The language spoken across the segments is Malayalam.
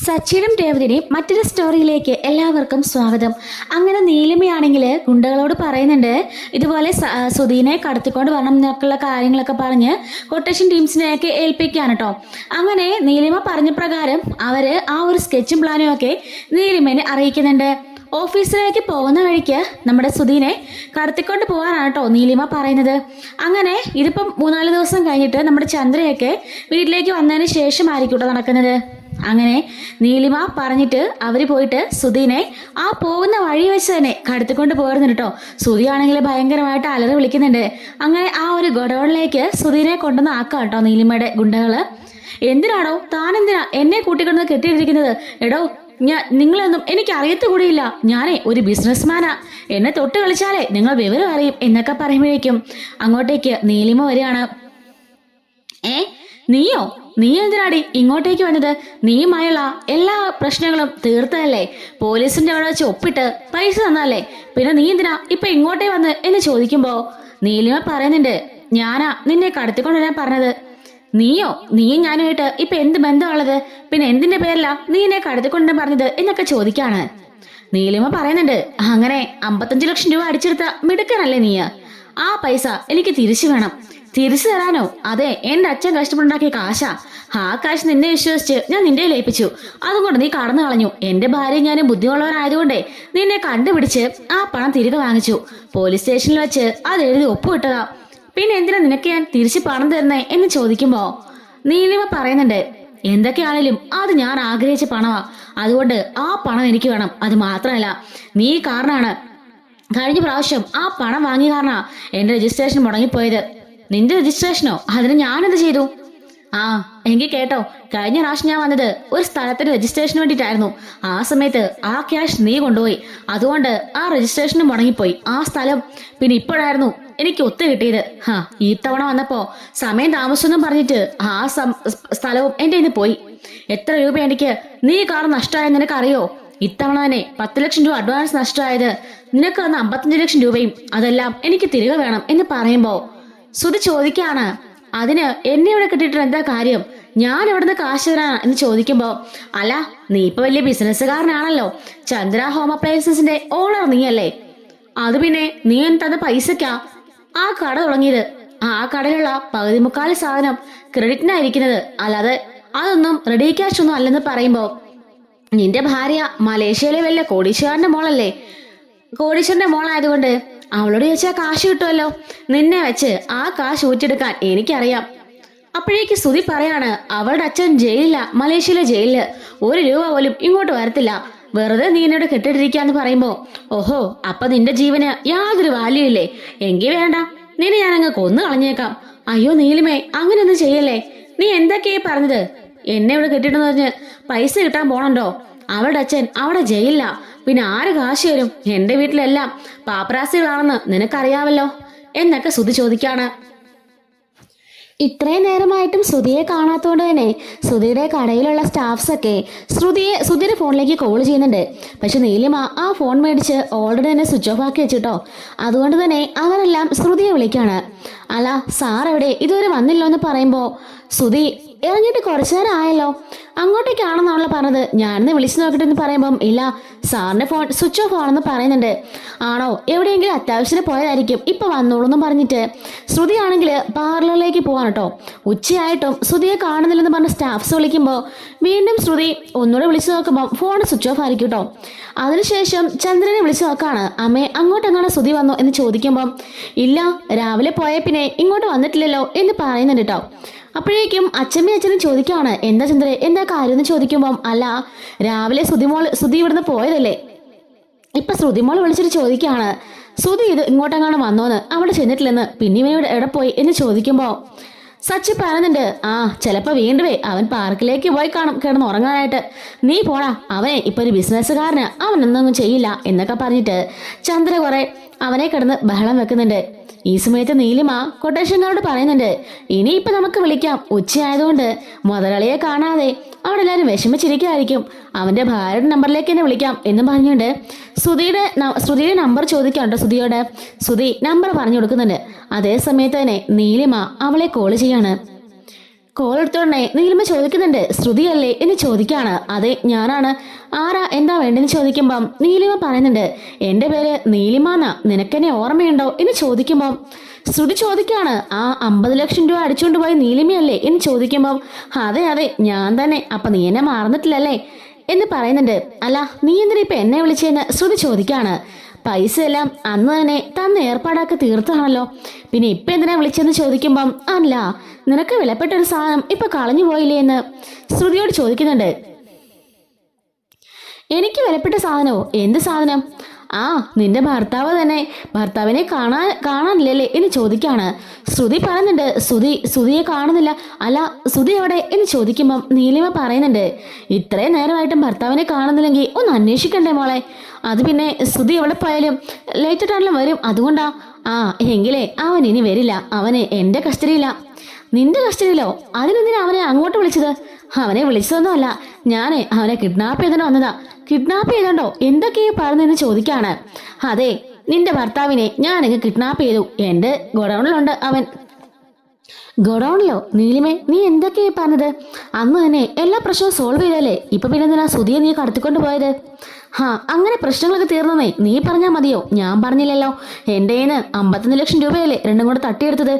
സച്ചിനും രേവതിനെയും മറ്റൊരു സ്റ്റോറിയിലേക്ക് എല്ലാവർക്കും സ്വാഗതം. അങ്ങനെ നീലിമയാണെങ്കിൽ ഗുണ്ടകളോട് പറയുന്നുണ്ട്, ഇതുപോലെ സുധീനെ കടത്തിക്കൊണ്ട് വരണം എന്നൊക്കെയുള്ള കാര്യങ്ങളൊക്കെ പറഞ്ഞ് കൊട്ടേഷൻ ടീംസിനെയൊക്കെ ഏൽപ്പിക്കുകയാണ് കേട്ടോ. അങ്ങനെ നീലിമ പറഞ്ഞ പ്രകാരം അവര് ആ ഒരു സ്കെച്ചും പ്ലാനും ഒക്കെ നീലിമേനെ അറിയിക്കുന്നുണ്ട്. ഓഫീസിലേക്ക് പോകുന്ന വഴിക്ക് നമ്മുടെ സുധീനെ കടത്തിക്കൊണ്ട് പോകാനാണ് കേട്ടോ നീലിമ പറയുന്നത്. അങ്ങനെ ഇതിപ്പം 3-4 ദിവസം കഴിഞ്ഞിട്ട് നമ്മുടെ ചന്ദ്രയൊക്കെ വീട്ടിലേക്ക് വന്നതിന് ശേഷമായിരിക്കും നടക്കുന്നത്. അങ്ങനെ നീലിമ പറഞ്ഞിട്ട് അവര് പോയിട്ട് സുധീനെ ആ പോകുന്ന വഴി വെച്ച് തന്നെ കടത്തിക്കൊണ്ട് പോരുന്നുണ്ട് കേട്ടോ. സുധി ആണെങ്കിൽ ഭയങ്കരമായിട്ട് അലറി വിളിക്കുന്നുണ്ട്. അങ്ങനെ ആ ഒരു ഗോഡൌണിലേക്ക് സുധീനെ കൊണ്ടുവന്ന് ആക്കാം കേട്ടോ നീലിമയുടെ ഗുണ്ടകള്. എന്തിനാണോ താനെന്തിനാ എന്നെ കൂട്ടിക്കൊണ്ടു കെട്ടിയിട്ടിരിക്കുന്നത്? എടോ, നിങ്ങളൊന്നും എനിക്ക് അറിയത്തുകൂടിയില്ല. ഞാനേ ഒരു ബിസിനസ്മാനാ. എന്നെ തൊട്ട് കളിച്ചാലേ നിങ്ങൾ വിവരം അറിയും എന്നൊക്കെ പറയുമ്പോഴേക്കും അങ്ങോട്ടേക്ക് നീലിമ വരികയാണ്. നീ എന്തിനാടി ഇങ്ങോട്ടേക്ക് വന്നത്? നീയുമായുള്ള എല്ലാ പ്രശ്നങ്ങളും തീർത്തതല്ലേ? പോലീസിന്റെ അവിടെ വെച്ച് ഒപ്പിട്ട് പൈസ തന്നല്ലേ? പിന്നെ നീ എന്തിനാ ഇപ്പൊ ഇങ്ങോട്ടേ വന്ന് എന്ന് ചോദിക്കുമ്പോ നീലിമ പറയുന്നുണ്ട്, ഞാനാ നിന്നെ കടത്തിക്കൊണ്ടുവരാൻ പറഞ്ഞത്. നീയും ഞാനുമായിട്ട് ഇപ്പൊ എന്ത് ബന്ധമുള്ളത്? പിന്നെ എന്തിന്റെ പേരിലാ നീ എന്നെ കടത്തിക്കൊണ്ടു പറഞ്ഞത് എന്നൊക്കെ ചോദിക്കാണ്. നീലിമ പറയുന്നുണ്ട്, അങ്ങനെ 55 ലക്ഷം രൂപ അടിച്ചെടുത്ത മിടുക്കനല്ലേ നീ? ആ പൈസ എനിക്ക് തിരിച്ചു വേണം. തിരിച്ചു തരാനോ? അതെ, എന്റെ അച്ഛൻ കഷ്ടപ്പെട്ടുണ്ടാക്കിയ കാശാ. ആ കാശ് നിന്നെ വിശ്വസിച്ച് ഞാൻ നിന്റെ ഏൽപ്പിച്ചു. അതുകൊണ്ട് നീ കടന്നു കളഞ്ഞു. എന്റെ ഭാര്യ ഞാനും ബുദ്ധിയുള്ളവരായതുകൊണ്ടേ നിന്നെ കണ്ടുപിടിച്ച് ആ പണം തിരികെ വാങ്ങിച്ചു. പോലീസ് സ്റ്റേഷനിൽ വെച്ച് അത് എഴുതി ഒപ്പുവിട്ടതാ. പിന്നെ എന്തിനാ നിനക്ക് ഞാൻ തിരിച്ച് പണം തരുന്നേ എന്ന് ചോദിക്കുമ്പോ നീലിമ പറയുന്നുണ്ട്, എന്തൊക്കെയാണേലും അത് ഞാൻ ആഗ്രഹിച്ച പണമാ. അതുകൊണ്ട് ആ പണം എനിക്ക് വേണം. അത് മാത്രമല്ല, നീ കാരണമാണ് കഴിഞ്ഞ പ്രാവശ്യം ആ പണം വാങ്ങിയ കാരണ എന്റെ രജിസ്ട്രേഷൻ മുടങ്ങിപ്പോയത്. നിന്റെ രജിസ്ട്രേഷനോ? അതിന് ഞാനെന്ത് ചെയ്തു? എങ്കിൽ കേട്ടോ, കഴിഞ്ഞ പ്രാവശ്യം ഞാൻ വന്നത് ഒരു സ്ഥലത്തിന്റെ രജിസ്ട്രേഷന് വേണ്ടിയിട്ടായിരുന്നു. ആ സമയത്ത് ആ ക്യാഷ് നീ കൊണ്ടുപോയി. അതുകൊണ്ട് ആ രജിസ്ട്രേഷന് മുടങ്ങിപ്പോയി ആ സ്ഥലം. പിന്നെ ഇപ്പോഴായിരുന്നു എനിക്ക് ഒത്തു കിട്ടിയത്. ഇത്തവണ വന്നപ്പോ സമയം താമസിച്ചെന്നും പറഞ്ഞിട്ട് ആ സ്ഥലവും എന്റെ ഇന്ന് പോയി. എത്ര രൂപ എനിക്ക് നീ കാരണം നഷ്ടമായെന്ന് നിനക്കറിയോ? ഇത്തവണ തന്നെ 10 ലക്ഷം രൂപ അഡ്വാൻസ് നഷ്ടമായത്. നിനക്ക് വന്ന 55 ലക്ഷം രൂപയും അതെല്ലാം എനിക്ക് തിരികെ വേണം എന്ന് പറയുമ്പോ സുധി ചോദിക്കാണ്, അതിന് എന്നെ ഇവിടെ കിട്ടിയിട്ട് എന്താ കാര്യം? ഞാൻ എവിടുന്ന് കാശ് തരാനാ എന്ന് ചോദിക്കുമ്പോ, അല്ല, നീ ഇപ്പൊ വലിയ ബിസിനസ്സുകാരനാണല്ലോ. ചന്ദ്ര ഹോം അപ്ലയൻസസിന്റെ ഓണർ നീയല്ലേ? അത് പിന്നെ നീ തന്ന പൈസക്കാ ആ കട തുടങ്ങിയത്. ആ കടയിലുള്ള 1/4 സാധനം ക്രെഡിറ്റിനായിരിക്കുന്നത്. അല്ലാതെ അതൊന്നും റെഡി ക്യാഷ് ഒന്നും അല്ലെന്ന് പറയുമ്പോ, നിന്റെ ഭാര്യ മലേഷ്യയിലെ വല്ല കോടീശ്വരന്റെ മോളല്ലേ? കോടീശ്വരന്റെ മോളായതുകൊണ്ട് അവളോട് ചോദിച്ചാൽ കാശ് കിട്ടുമല്ലോ. നിന്നെ വെച്ച് ആ കാശ് ഊറ്റിയെടുക്കാൻ എനിക്കറിയാം. അപ്പോഴേക്ക് സുധി പറയാണ്, അവളുടെ അച്ഛൻ ജയിലില്ല, മലേഷ്യയിലെ ജയിലില്. 1 രൂപ പോലും ഇങ്ങോട്ട് വരത്തില്ല. വെറുതെ നീ എന്നോട് കെട്ടിട്ടിരിക്കാന്ന് പറയുമ്പോ, ഓഹോ, അപ്പൊ നിന്റെ ജീവന് യാതൊരു വാല്യൂ ഇല്ലേ? എങ്കിൽ വേണ്ട, നിന്നെ ഞാനങ്ങ് കൊന്നു കളഞ്ഞേക്കാം. അയ്യോ നീലിമേ, അങ്ങനെയൊന്നും ചെയ്യല്ലേ. നീ എന്തൊക്കെയാ പറഞ്ഞത്? എന്നെ ഇവിടെ കെട്ടിട്ടെന്ന് പറഞ്ഞ് പൈസ കിട്ടാൻ പോണണ്ടോ? അവളുടെ അച്ഛൻ അവിടെ ജയിലില്ല. പിന്നെ ആര് കാശ് തരും? എന്റെ വീട്ടിലെല്ലാം പാപ്പരാസികളാണെന്ന് നിനക്കറിയാവല്ലോ എന്നൊക്കെ സുധി ചോദിക്കാണ്. ഇത്രയും നേരമായിട്ടും സുധിയെ കാണാത്തോണ്ട് തന്നെ സുധിയുടെ കടയിലുള്ള സ്റ്റാഫ്സ് ഒക്കെ സുധിയുടെ ഫോണിലേക്ക് കോൾ ചെയ്യുന്നുണ്ട്. പക്ഷെ നീലിമ ആ ഫോൺ മേടിച്ച് ഓൾറെഡി തന്നെ സ്വിച്ച് ഓഫ് ആക്കി വെച്ചിട്ടോ. അതുകൊണ്ട് തന്നെ അവരെല്ലാം ശ്രുതിയെ വിളിക്കാണ്. അല്ല, സാർ എവിടെ? ഇതുവരെ വന്നില്ലോ എന്ന് പറയുമ്പോ സുധി, ഇറങ്ങിയിട്ട് കുറച്ചു നേരം ആയല്ലോ. അങ്ങോട്ടേക്കാണെന്നാണല്ലോ പറഞ്ഞത്. ഞാനിന്ന് വിളിച്ചു നോക്കട്ടെ എന്ന് പറയുമ്പം, ഇല്ല, സാറിന്റെ ഫോൺ സ്വിച്ച് ഓഫ് ആണെന്ന് പറയുന്നുണ്ട്. ആണോ? എവിടെയെങ്കിലും അത്യാവശ്യത്തിന് പോയതായിരിക്കും, ഇപ്പൊ വന്നോളൂ എന്ന് പറഞ്ഞിട്ട് ശ്രുതി ആണെങ്കിൽ പാർലറിലേക്ക് പോവാണ് കേട്ടോ. ഉച്ചയായിട്ടും ശ്രുതിയെ കാണുന്നില്ലെന്ന് പറഞ്ഞ സ്റ്റാഫ്സ് വിളിക്കുമ്പോൾ വീണ്ടും ശ്രുതി ഒന്നുകൂടെ വിളിച്ചു നോക്കുമ്പോൾ ഫോൺ സ്വിച്ച് ഓഫ് ആയിരിക്കും കേട്ടോ. അതിനുശേഷം ചന്ദ്രനെ വിളിച്ചു നോക്കാണ്. അമ്മേ, അങ്ങോട്ടെങ്ങാണ് ശ്രുതി വന്നോ എന്ന് ചോദിക്കുമ്പം, ഇല്ല, രാവിലെ പോയ പിന്നെ ഇങ്ങോട്ട് വന്നിട്ടില്ലല്ലോ എന്ന് പറയുന്നുണ്ട് കേട്ടോ. അപ്പോഴേക്കും അച്ഛനും ചോദിക്കാണ്, എന്താ ചന്ദ്രേ, എന്താ കാര്യം എന്ന് ചോദിക്കുമ്പം, അല്ല, രാവിലെ സുധി ഇവിടുന്ന് പോയതല്ലേ? ഇപ്പൊ ശ്രുതിമോൾ വിളിച്ചിട്ട് ചോദിക്കാണ്, സുധി ഇത് ഇങ്ങോട്ടെങ്ങാണ് വന്നോന്ന്, അവിടെ ചെന്നിട്ടില്ലെന്ന്. പിന്നെ എവിടെ പോയി എന്ന് ചോദിക്കുമ്പോ സച്ചി പറയുന്നുണ്ട്, ചിലപ്പോ വീണ്ടുമേ അവൻ പാർക്കിലേക്ക് പോയി കാണും കിടന്ന് ഉറങ്ങാനായിട്ട്. നീ പോടാ, അവനെ ഇപ്പൊ ഒരു ബിസിനസ്സുകാരന്, അവനൊന്നും ചെയ്യില്ല എന്നൊക്കെ പറഞ്ഞിട്ട് ചന്ദ്ര കുറെ അവനെ കിടന്ന് ബഹളം വെക്കുന്നുണ്ട്. ഈ സമയത്ത് നീലിമ കൊട്ടേഷൻകാരോട് പറയുന്നുണ്ട്, ഇനിയിപ്പൊ നമുക്ക് വിളിക്കാം. ഉച്ചയായതുകൊണ്ട് മുതലാളിയെ കാണാതെ അവിടെ എല്ലാവരും വിഷമിച്ചിരിക്കുകയായിരിക്കും. അവന്റെ ഭാര്യയുടെ നമ്പറിലേക്ക് തന്നെ വിളിക്കാം എന്നും പറഞ്ഞുകൊണ്ട് ശ്രുതിയുടെ നമ്പർ ചോദിക്കാണ്ടോ സുധിയോട്. സുധി നമ്പർ പറഞ്ഞു കൊടുക്കുന്നുണ്ട്. അതേ സമയത്ത് തന്നെ നീലിമ അവളെ കോൾ ചെയ്യാണ്. കോൾ എടുത്തോണ്ടേ നീലിമ ചോദിക്കുന്നുണ്ട്. ശ്രുതിയല്ലേ എന്ന് ചോദിക്കാണ്. അതെ ഞാനാണ്. ആരാ, എന്താ വേണ്ടെന്ന് ചോദിക്കുമ്പം നീലിമ പറയുന്നുണ്ട്, എന്റെ പേര് നീലിമാന്നാ, നിനക്കെന്നെ ഓർമ്മയുണ്ടോ എന്ന് ചോദിക്കുമ്പം ശ്രുതി ചോദിക്കാണ്, ആ 50 ലക്ഷം രൂപ അടിച്ചുകൊണ്ട് പോയ നീലിമയല്ലേ എന്ന് ചോദിക്കുമ്പം അതെ അതെ ഞാൻ തന്നെ, അപ്പൊ നീ എന്നെ മറന്നിട്ടില്ലല്ലേ എന്ന് പറയുന്നുണ്ട്. അല്ല നീ എന്തിനാ ഇപ്പൊ എന്നെ വിളിച്ചെന്ന് ശ്രുതി ചോദിക്കാണ്. പൈസ എല്ലാം അന്ന് തന്നെ തന്ന് ഏർപ്പാടാക്കി തീർത്താണല്ലോ, പിന്നെ ഇപ്പൊ എന്തിനാ വിളിച്ചെന്ന് ചോദിക്കുമ്പം അല്ല നിനക്ക് വിലപ്പെട്ട ഒരു സാധനം ഇപ്പൊ കളഞ്ഞു പോയില്ലേ എന്ന് ശ്രുതിയോട് ചോദിക്കുന്നുണ്ട്. എനിക്ക് വിലപ്പെട്ട സാധനമോ? എന്ത് സാധനം? ആ നിന്റെ ഭർത്താവ് തന്നെ, ഭർത്താവിനെ കാണാനില്ലല്ലേ എന്ന് ചോദിക്കാണ്. ശ്രുതി പറയുന്നുണ്ട്, ശ്രുതിയെ കാണുന്നില്ല. അല്ല ശ്രുതി എവിടെ എന്ന് ചോദിക്കുമ്പം നീലിമ പറയുന്നുണ്ട്, ഇത്രയും നേരമായിട്ടും ഭർത്താവിനെ കാണുന്നില്ലെങ്കിൽ ഒന്ന് അന്വേഷിക്കണ്ടേ മോളെ? അത് പിന്നെ ശ്രുതി എവിടെ പോയാലും ലേറ്റ് ആയിട്ടാണെങ്കിലും വരും, അതുകൊണ്ടാ. ആ എങ്കിലേ അവൻ ഇനി വരില്ല, അവന് എന്റെ കസ്റ്റഡിയില്ല. നിന്റെ കസ്റ്റഡിയിലോ? അതിനെന്തിനാ അവനെ അങ്ങോട്ട് വിളിച്ചത്? അവനെ വിളിച്ചതൊന്നും അല്ല, ഞാൻ അവനെ കിഡ്നാപ്പ് ചെയ്തിട്ട് വന്നതാ. കിഡ്നാപ്പ് ചെയ്തോണ്ടോ? എന്തൊക്കെയാ പറഞ്ഞെന്ന് ചോദിക്കാണ്. അതെ നിന്റെ ഭർത്താവിനെ ഞാനങ്ങ് കിഡ്നാപ്പ് ചെയ്തു, എന്റെ ഗോഡൌണിലുണ്ട് അവൻ. ഗോഡൌണിലോ? നീലിമേ നീ എന്തൊക്കെയാ പറഞ്ഞത്? അന്ന് തന്നെ എല്ലാ പ്രശ്നവും സോൾവ് ചെയ്തല്ലേ, ഇപ്പൊ പിന്നെ എന്തിനാ സുധിയെ നീ കടത്തിക്കൊണ്ട് പോയത്? അങ്ങനെ പ്രശ്നങ്ങളൊക്കെ തീർന്നേ നീ പറഞ്ഞാ മതിയോ? ഞാൻ പറഞ്ഞില്ലല്ലോ. എന്റെ 51 ലക്ഷം രൂപയല്ലേ രണ്ടും കൂടെ തട്ടിയെടുത്തത്.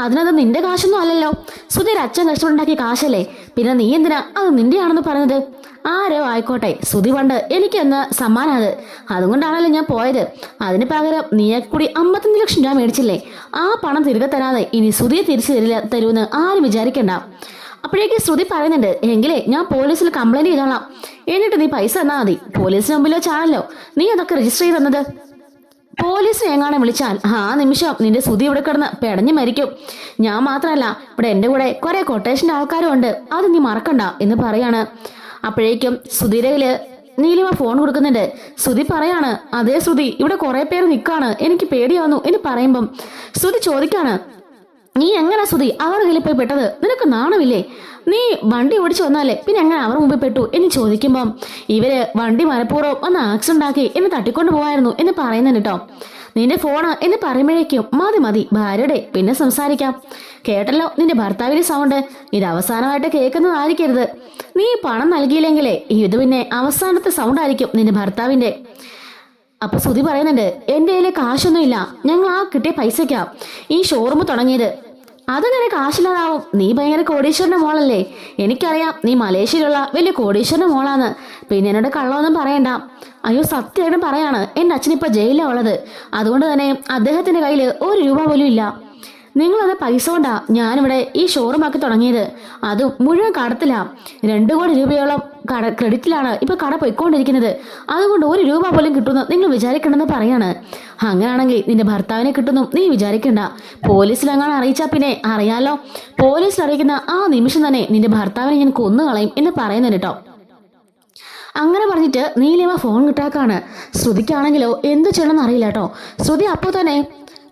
അതിനത് നിന്റെ കാശൊന്നും അല്ലല്ലോ, സുധിയുടെ അച്ഛൻ കഷ്ടപ്പെട്ടുണ്ടാക്കിയ കാശല്ലേ. പിന്നെ നീ എന്തിനാ അത് നിന്റെയാണെന്ന് പറഞ്ഞത്? ആരോ ആയിക്കോട്ടെ, സുധി പണ്ട് എനിക്ക് എന്ന സമ്മാനം അത്, അതുകൊണ്ടാണല്ലോ ഞാൻ പോയത്. അതിന് പകരം നീയെ കൂടി 55 ലക്ഷം രൂപ മേടിച്ചില്ലേ, ആ പണം തിരികെ തരാതെ ഇനി സുധിയെ തിരിച്ചു തരൂന്ന് ആരും വിചാരിക്കണ്ട. അപ്പോഴേക്ക് ശ്രുതി പറയുന്നുണ്ട്, എങ്കിലേ ഞാൻ പോലീസിൽ കംപ്ലൈന്റ് ചെയ്തോളാം, എന്നിട്ട് നീ പൈസ തന്നാ മതി. പോലീസിന് മുമ്പിൽ വെച്ചാണല്ലോ നീ അതൊക്കെ രജിസ്റ്റർ ചെയ്ത് തന്നത്. പോലീസിനെ എങ്ങാനെ വിളിച്ചാൽ ആ നിമിഷം നിന്റെ സുധി ഇവിടെ കിടന്ന് പെടഞ്ഞു മരിക്കും. ഞാൻ മാത്രമല്ല, ഇവിടെ എന്റെ കൂടെ കുറെ കൊട്ടേഷന്റെ ആൾക്കാരും ഉണ്ട്, അത് നീ മറക്കണ്ട എന്ന് പറയാണ്. അപ്പോഴേക്കും സുധിയുടെ കയ്യില് നീലിമ ഫോൺ കൊടുക്കുന്നുണ്ട്. ശ്രുതി പറയാണ്, അതേ ശ്രുതി, ഇവിടെ കുറെ പേര് നിൽക്കാണ്, എനിക്ക് പേടിയാവുന്നു എന്ന് പറയുമ്പം ശ്രുതി ചോദിക്കാണ്, നീ എങ്ങനെ ശ്രുതി അവരുടെ കയ്യിൽ പോയി പെട്ടത്? നിനക്ക് നാണമില്ലേ? നീ വണ്ടി ഓടിച്ചു വന്നാലേ പിന്നെ എങ്ങനെ അവർ മുമ്പിൽ പെട്ടു എന്ന് ചോദിക്കുമ്പം ഇവര് വണ്ടി മനഃപൂർവ്വം ഒന്ന് ആക്സിഡന്റ് ആക്കി എന്നെ തട്ടിക്കൊണ്ട് പോവായിരുന്നു എന്ന് പറയുന്നുണ്ട് കേട്ടോ. നിന്റെ ഫോണ് എന്ന് പറയുമ്പോഴേക്കും മതി ഭാര്യയുടെ പിന്നെ സംസാരിക്കാം. കേട്ടല്ലോ നിന്റെ ഭർത്താവിന്റെ സൗണ്ട്, ഇത് അവസാനമായിട്ട് കേൾക്കുന്നതായിരിക്കരുത്. നീ പണം നൽകിയില്ലെങ്കിലേ ഇത് പിന്നെ അവസാനത്തെ സൗണ്ട് ആയിരിക്കും നിന്റെ ഭർത്താവിന്റെ. അപ്പൊ ശ്രുതി പറയുന്നുണ്ട്, എന്റെ കയ്യിലെ കാശൊന്നുമില്ല, ഞങ്ങൾ ആ കിട്ടിയ പൈസയ്ക്കാ ഈ ഷോറൂം തുടങ്ങിയത്. അത് നിനക്ക് കാശില്ലാതാവും, നീ ഭയങ്കര കോടീശ്വരന്റെ മോളല്ലേ, എനിക്കറിയാം നീ മലേഷ്യയിലുള്ള വലിയ കോടീശ്വരന്റെ മോളാന്ന്. പിന്നെ എന്നോട് കള്ളമൊന്നും പറയണ്ട. അയ്യോ സത്യമായിട്ടും പറയാണ്, എന്റെ അച്ഛനിപ്പോ ജയിലിലാണ് ഉള്ളത്, അതുകൊണ്ട് തന്നെ അദ്ദേഹത്തിന്റെ കയ്യിൽ 1 രൂപ പോലും ഇല്ല. നിങ്ങളത് പൈസ കൊണ്ടാ ഞാനിവിടെ ഈ ഷോറൂം ആക്കി തുടങ്ങിയത്, അതും മുഴുവൻ കടത്തിലാ. 2 കോടി രൂപയോളം ക്രെഡിറ്റിലാണ് ഇപ്പൊ കട പോയിക്കൊണ്ടിരിക്കുന്നത്, അതുകൊണ്ട് 1 രൂപ പോലും കിട്ടുമെന്ന് നിങ്ങൾ വിചാരിക്കണമെന്ന് പറയാണ്. അങ്ങനെയാണെങ്കിൽ നിന്റെ ഭർത്താവിനെ കിട്ടുന്നു നീ വിചാരിക്കണ്ട, പോലീസിലെങ്ങാനും അറിയിച്ചാ പിന്നെ അറിയാലോ, പോലീസിൽ അറിയിക്കുന്ന ആ നിമിഷം തന്നെ നിന്റെ ഭർത്താവിനെ ഞാൻ കൊന്നുകളയും എന്ന് പറയുന്നുണ്ട് കേട്ടോ. അങ്ങനെ പറഞ്ഞിട്ട് നീലിമ ഫോൺ കിട്ടാക്കാണ്. ശ്രുതിക്കാണെങ്കിലോ എന്തു ചെയ്യണമെന്ന് അറിയില്ല കേട്ടോ. ശ്രുതി അപ്പോൾ തന്നെ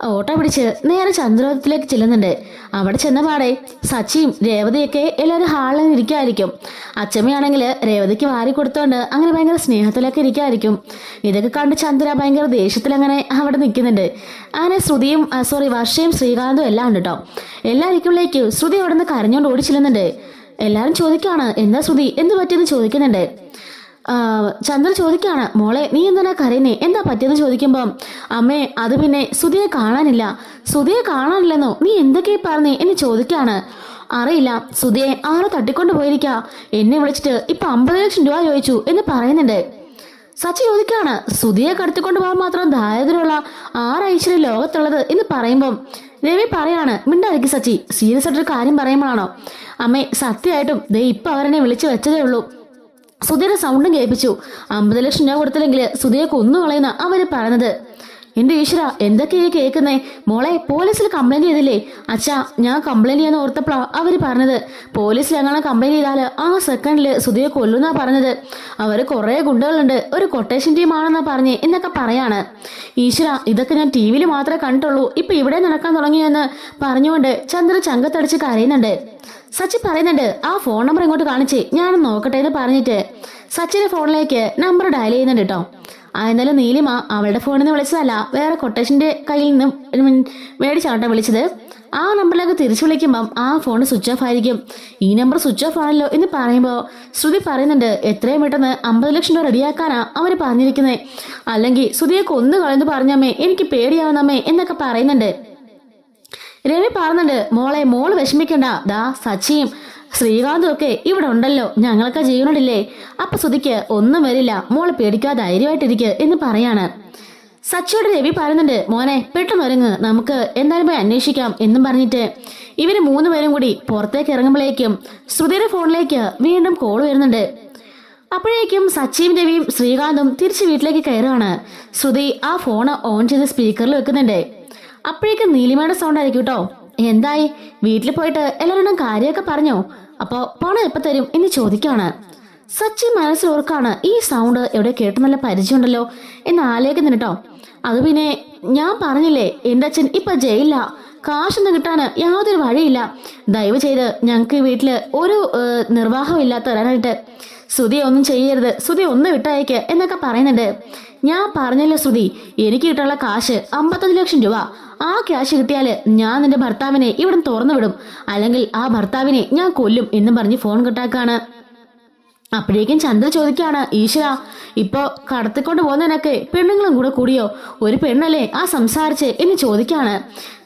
ഓട്ടോ പിടിച്ച് നേരെ ചന്ദ്രോദയത്തിലേക്ക് ചെല്ലുന്നുണ്ട്. അവിടെ ചെന്നപാടെ സച്ചിയും രേവതിയൊക്കെ എല്ലാവരും ഹാളിൽ ഇരിക്കായിരിക്കും. അച്ചമ്മയാണെങ്കിൽ രേവതിക്ക് വാരി കൊടുത്തോണ്ട് അങ്ങനെ ഭയങ്കര സ്നേഹത്തിലൊക്കെ ഇരിക്കായിരിക്കും. ഇതൊക്കെ കണ്ട് ചന്ദ്ര ഭയങ്കര ദേഷ്യത്തിൽ അങ്ങനെ അവിടെ നിൽക്കുന്നുണ്ട്. അങ്ങനെ ശ്രുതിയും വർഷയും ശ്രീകാന്തും എല്ലാം ഉണ്ട് കേട്ടോ. എല്ലാം ഇരിക്കുമ്പോഴേക്കും ശ്രുതി അവിടെ നിന്ന് കരഞ്ഞോണ്ട് ഓടിച്ചില്ലുന്നുണ്ട്. എല്ലാവരും ചോദിക്കാണ്, എന്താ ശ്രുതി എന്ത് പറ്റിയെന്ന് ചോദിക്കുന്നുണ്ട്. ചന്ദ്ര ചോദിക്കാണ്, മോളെ നീ എന്തിനാ കരയുന്നേ, എന്താ പറ്റിയെന്ന് ചോദിക്കുമ്പം അമ്മേ അത് പിന്നെ സുധിയെ കാണാനില്ലെന്നോ, നീ എന്തൊക്കെയാ പറഞ്ഞേ എന്ന് ചോദിക്കാണ്. അറിയില്ല, സുധിയെ ആരോ തട്ടിക്കൊണ്ട് പോയിരിക്കാ, എന്നെ വിളിച്ചിട്ട് ഇപ്പൊ 50 ലക്ഷം രൂപ ചോദിച്ചു എന്ന് പറയുന്നുണ്ട്. സച്ചി ചോദിക്കാണ്, സുധിയെ കടത്തിക്കൊണ്ട് പോകാൻ മാത്രം ധാരാളമുള്ള 6 ഐശ്വര്യ ലോകത്തുള്ളത് എന്ന് പറയുമ്പം രവി പറയാണ്, മിണ്ടായിരിക്കും സച്ചി, സീരിയസ് ആയിട്ടൊരു കാര്യം പറയുമ്പോഴാണോ? അമ്മേ സത്യമായിട്ടും ദേ ഇപ്പൊ അവരെന്നെ വിളിച്ചു വെച്ചതേ ഉള്ളൂ. സുധിയുടെ സൗണ്ടും കേൾപ്പിച്ചു. 50 ലക്ഷം രൂപ കൊടുത്തില്ലെങ്കിൽ സുധിയെ കൊന്നുകളയുന്ന അവര് പറഞ്ഞത്. എന്റെ ഈശ്വര എന്തൊക്കെയാ കേൾക്കുന്നേ? മോളെ പോലീസിൽ കംപ്ലൈന്റ് ചെയ്തില്ലേ? അച്ഛാ ഞാൻ കംപ്ലൈന്റ് ചെയ്യാന്ന് ഓർത്തപ്പോഴാ അവര് പറഞ്ഞത് പോലീസിൽ എങ്ങനെ കംപ്ലൈന്റ് ചെയ്താല് ആ സെക്കൻഡില് സുധിയെ കൊല്ലുന്നാ പറഞ്ഞത്. അവര് കുറെ ഗുണ്ടകളുണ്ട്, ഒരു കൊട്ടേഷൻ ടീം ആണെന്നാ പറഞ്ഞേ എന്നൊക്കെ പറയാണ്. ഈശ്വര ഇതൊക്കെ ഞാൻ TV മാത്രമേ കണ്ടിട്ടുള്ളൂ, ഇപ്പൊ ഇവിടെ നടക്കാൻ തുടങ്ങിയെന്ന് പറഞ്ഞുകൊണ്ട് ചന്ദ്ര ചങ്കത്തടിച്ച് കരയുന്നുണ്ട്. സച്ചി പറയുന്നുണ്ട്, ആ ഫോൺ നമ്പർ ഇങ്ങോട്ട് കാണിച്ച് ഞാൻ നോക്കട്ടെ എന്ന് പറഞ്ഞിട്ട് സച്ചിന്റെ ഫോണിലേക്ക് നമ്പർ ഡയൽ ചെയ്യുന്നുണ്ട് കേട്ടോ. എന്നാലും നീലിമ അവളുടെ ഫോണിൽ നിന്ന് വിളിച്ചതല്ല, വേറെ കൊട്ടേഷന്റെ കയ്യിൽ നിന്ന് മേടിച്ചാട്ടോ വിളിച്ചത്. ആ നമ്പറിലേക്ക് തിരിച്ചു വിളിക്കുമ്പം ആ ഫോൺ സ്വിച്ച് ഓഫ് ആയിരിക്കും. ഈ നമ്പർ സ്വിച്ച് ഓഫ് ആണല്ലോ എന്ന് പറയുമ്പോൾ ശ്രുതി പറയുന്നുണ്ട്, എത്രയും പെട്ടെന്ന് 50 ലക്ഷം രൂപ റെഡിയാക്കാനാ അവർ പറഞ്ഞിരിക്കുന്നത്, അല്ലെങ്കിൽ ശ്രുതിയെ കൊന്നു കളഞ്ഞു പറഞ്ഞമ്മേ, എനിക്ക് പേടിയാവുന്നമ്മേ എന്നൊക്കെ പറയുന്നുണ്ട്. രവി പറയുന്നുണ്ട്, മോള് വിഷമിക്കണ്ട, ദാ സച്ചിയും ശ്രീകാന്തും ഒക്കെ ഇവിടെ ഉണ്ടല്ലോ, ഞങ്ങളൊക്കെ ജീവനോടില്ലേ, അപ്പൊ ശ്രുതിക്ക് ഒന്നും വരില്ല, മോള് പേടിക്കാതെ ധൈര്യമായിട്ടിരിക്കുക എന്ന് പറയാണ്. സച്ചിയോട് രവി പറയുന്നുണ്ട്, മോനെ പെട്ടെന്ന് ഒരുങ്ങ്, നമുക്ക് എന്തായാലും പോയി അന്വേഷിക്കാം എന്നും പറഞ്ഞിട്ട് ഇവര് 3 പേരും കൂടി പുറത്തേക്ക് ഇറങ്ങുമ്പോഴേക്കും ശ്രുതിയുടെ ഫോണിലേക്ക് വീണ്ടും കോൾ വരുന്നുണ്ട്. അപ്പോഴേക്കും സച്ചിയും രവിയും ശ്രീകാന്തും തിരിച്ച് വീട്ടിലേക്ക് കയറുകയാണ്. ശ്രുതി ആ ഫോൺ ഓൺ ചെയ്ത് സ്പീക്കറിൽ വെക്കുന്നുണ്ട്. അപ്പോഴേക്കും നീലിമയുടെ സൗണ്ട് ആയിരിക്കും കേട്ടോ. എന്തായി, വീട്ടിൽ പോയിട്ട് എല്ലാവരോടും കാര്യമൊക്കെ പറഞ്ഞോ, അപ്പോ പണം എപ്പോ തരും എന്ന് ചോദിക്കാണ്. സച്ചി മനസ്സിൽ ഓർക്കാണ്, ഈ സൗണ്ട് എവിടെ കേട്ട് നല്ല പരിചയമുണ്ടല്ലോ എന്ന് ആലോചിക്കുന്നുണ്ട് കേട്ടോ. അത് പിന്നെ ഞാൻ പറഞ്ഞില്ലേ, എന്റെ അച്ഛൻ ഇപ്പൊ ജയിലില്ല, കാശൊന്നും കിട്ടാന് യാതൊരു വഴിയില്ല, ദയവ് ചെയ്ത് ഞങ്ങൾക്ക് വീട്ടില് ഒരു നിർവാഹം ഇല്ലാത്ത തരാനായിട്ട് ശ്രുതി ഒന്നും ചെയ്യരുത്, ശ്രുതി ഒന്ന് വിട്ടയക്ക് എന്നൊക്കെ പറയുന്നുണ്ട്. ഞാൻ പറഞ്ഞല്ലോ ശ്രുതി, എനിക്ക് കിട്ടാനുള്ള കാശ് 55 ലക്ഷം രൂപ, ആ ക്യാഷ് കിട്ടിയാല് ഞാൻ നിന്റെ ഭർത്താവിനെ ഇവിടെ തുറന്നു വിടും, അല്ലെങ്കിൽ ആ ഭർത്താവിനെ ഞാൻ കൊല്ലും എന്നും പറഞ്ഞ് ഫോൺ കട്ടാക്കാണ്. അപ്പോഴേക്കും ചന്ദ്ര ചോദിക്കാണ്, ഈശ്വര ഇപ്പൊ കടത്തിക്കൊണ്ട് പോകുന്നതിനൊക്കെ പെണ്ണുങ്ങളും കൂടെ കൂടിയോ, ഒരു പെണ്ണല്ലേ ആ സംസാരിച്ച് എന്ന് ചോദിക്കാണ്.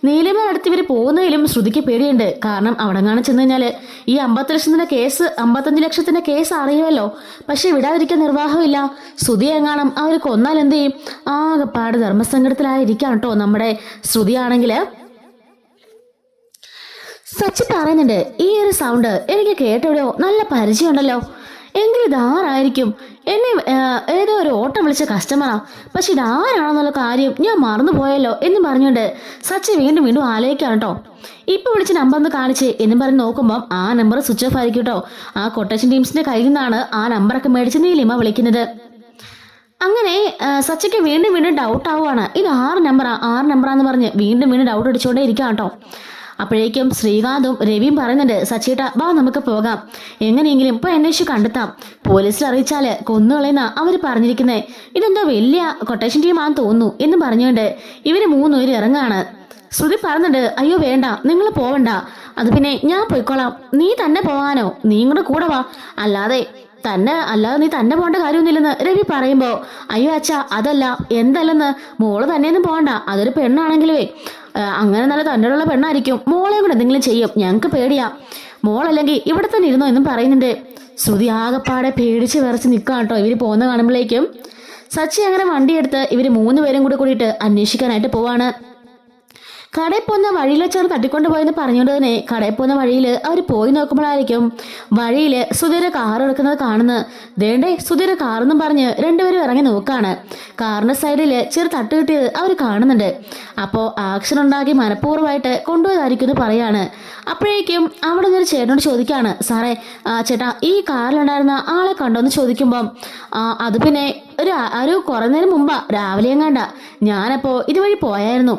നീലിമ അടുത്ത് ഇവര് പോകുന്നതിലും ശ്രുതിക്ക് പേടിയുണ്ട്. കാരണം അവിടെ കാണാൻ ചെന്ന് കഴിഞ്ഞാല് ഈ 55 ലക്ഷത്തിന്റെ കേസ് അറിയുമല്ലോ, പക്ഷെ വിടാതിരിക്കാൻ നിർവാഹമില്ല. ശ്രുതി എങ്ങാനും അവർ കൊന്നാൽ എന്ത് ചെയ്യും? ആകെപ്പാട് ധർമ്മസങ്കടത്തിലായിരിക്കാം കേട്ടോ നമ്മുടെ ശ്രുതിയാണെങ്കില്. സച്ചി പറയുന്നുണ്ട്, ഈ ഒരു സൗണ്ട് എനിക്ക് കേട്ടോടോ നല്ല പരിചയമുണ്ടല്ലോ, എങ്കിലും ഇതാരായിരിക്കും? എന്നെ ഏതോ ഒരു ഓട്ടം വിളിച്ച കസ്റ്റമറാ, പക്ഷെ ഇതാരാണെന്നുള്ള കാര്യം ഞാൻ മറന്നുപോയല്ലോ എന്ന് പറഞ്ഞുകൊണ്ട് സച്ചി വീണ്ടും ആലോചിക്കാം കേട്ടോ. ഇപ്പൊ വിളിച്ച നമ്പർ ഒന്ന് കാണിച്ച് എന്നും പറഞ്ഞ് നോക്കുമ്പോൾ ആ നമ്പർ സ്വിച്ച് ഓഫ് ആയിരിക്കും കേട്ടോ. ആ കൊട്ടേഷൻ ടീംസിന്റെ കയ്യിൽ നിന്നാണ് ആ നമ്പറൊക്കെ മേടിച്ച് നീലിമ വിളിക്കുന്നത്. അങ്ങനെ സച്ചിക്ക് വീണ്ടും ഡൗട്ട് ആവുകയാണ്, ഇത് 6 നമ്പറാന്ന് പറഞ്ഞ് വീണ്ടും ഡൗട്ട് അടിച്ചുകൊണ്ടേ ഇരിക്കാം കേട്ടോ. അപ്പോഴേക്കും ശ്രീകാന്തും രവിയും പറയുന്നുണ്ട്, സച്ചിയേട്ടാ വാ നമുക്ക് പോകാം, എങ്ങനെയെങ്കിലും ഇപ്പൊ അന്വേഷിച്ച് കണ്ടെത്താം, പോലീസിൽ അറിയിച്ചാല് കൊന്നുകളെന്നാ അവര് പറഞ്ഞിരിക്കുന്നത്, ഇതെന്തോ വലിയ കൊട്ടേഷൻ ടീമാണെന്ന് തോന്നുന്നു എന്ന് പറഞ്ഞുകൊണ്ട് ഇവര് 3 പേര് ഇറങ്ങാണ്. ശ്രുതി പറയുന്നുണ്ട്, അയ്യോ വേണ്ട, നിങ്ങൾ പോവണ്ട, അത് പിന്നെ ഞാൻ പോയിക്കോളാം, നീ തന്നെ പോകാനോ, നീ കൂടെ കൂടെ വാ, അല്ലാതെ നീ തന്നെ പോകേണ്ട കാര്യമൊന്നുമില്ലെന്ന് രവി പറയുമ്പോ, അയ്യോ അച്ഛാ അതല്ല, എന്തല്ലെന്ന്, മോള് തന്നെയൊന്നും പോകണ്ട, അതൊരു പെണ്ണാണെങ്കിലേ അങ്ങനെ നല്ല തന്നോടുള്ള പെണ്ണായിരിക്കും, മോളെ കൂടെ എന്തെങ്കിലും ചെയ്യും, ഞങ്ങക്ക് പേടിയാ, മോളല്ലെങ്കിൽ ഇവിടെ തന്നെ ഇരുന്നോ എന്നും പറയുന്നുണ്ട്. ശ്രുതി ആകെപ്പാടെ പേടിച്ച് വിറച്ച് നിൽക്കാം കേട്ടോ. ഇവര് പോകുന്ന കാണുമ്പോഴേക്കും സച്ചി അങ്ങനെ വണ്ടിയെടുത്ത് ഇവര് 3 പേരും കൂടിയിട്ട് അന്വേഷിക്കാനായിട്ട് പോവാണ്. കടയിൽ പോകുന്ന വഴിയിൽ വെച്ചാണ് തട്ടിക്കൊണ്ട് പോയെന്ന് പറഞ്ഞുകൊണ്ട് തന്നെ കടയിൽ പോകുന്ന വഴിയിൽ അവർ പോയി നോക്കുമ്പോഴായിരിക്കും വഴിയിൽ സുധീര കാർ എടുക്കുന്നത് കാണുന്നത്. ദേണ്ടേ സുധീര കാറെന്നും പറഞ്ഞ് 2 പേരും ഇറങ്ങി നോക്കാണ്. കാറിന്റെ സൈഡിൽ ചെറു തട്ട് കിട്ടിയത് അവർ കാണുന്നുണ്ട്. അപ്പോൾ ആക്ഷൻ ഉണ്ടാക്കി മനഃപൂർവ്വമായിട്ട് കൊണ്ടുപോയതായിരിക്കും എന്ന് പറയാണ്. അപ്പോഴേക്കും അവിടെ നിന്നൊരു ചേട്ടനോട് ചോദിക്കാണ്, സാറേ ചേട്ടാ ഈ കാറിലുണ്ടായിരുന്ന ആളെ കണ്ടോന്ന് ചോദിക്കുമ്പം, അത് പിന്നെ ഒരു കുറെ നേരം മുമ്പാ, രാവിലെ എങ്ങാണ്ട, ഞാനപ്പോ ഇതുവഴി പോയായിരുന്നു,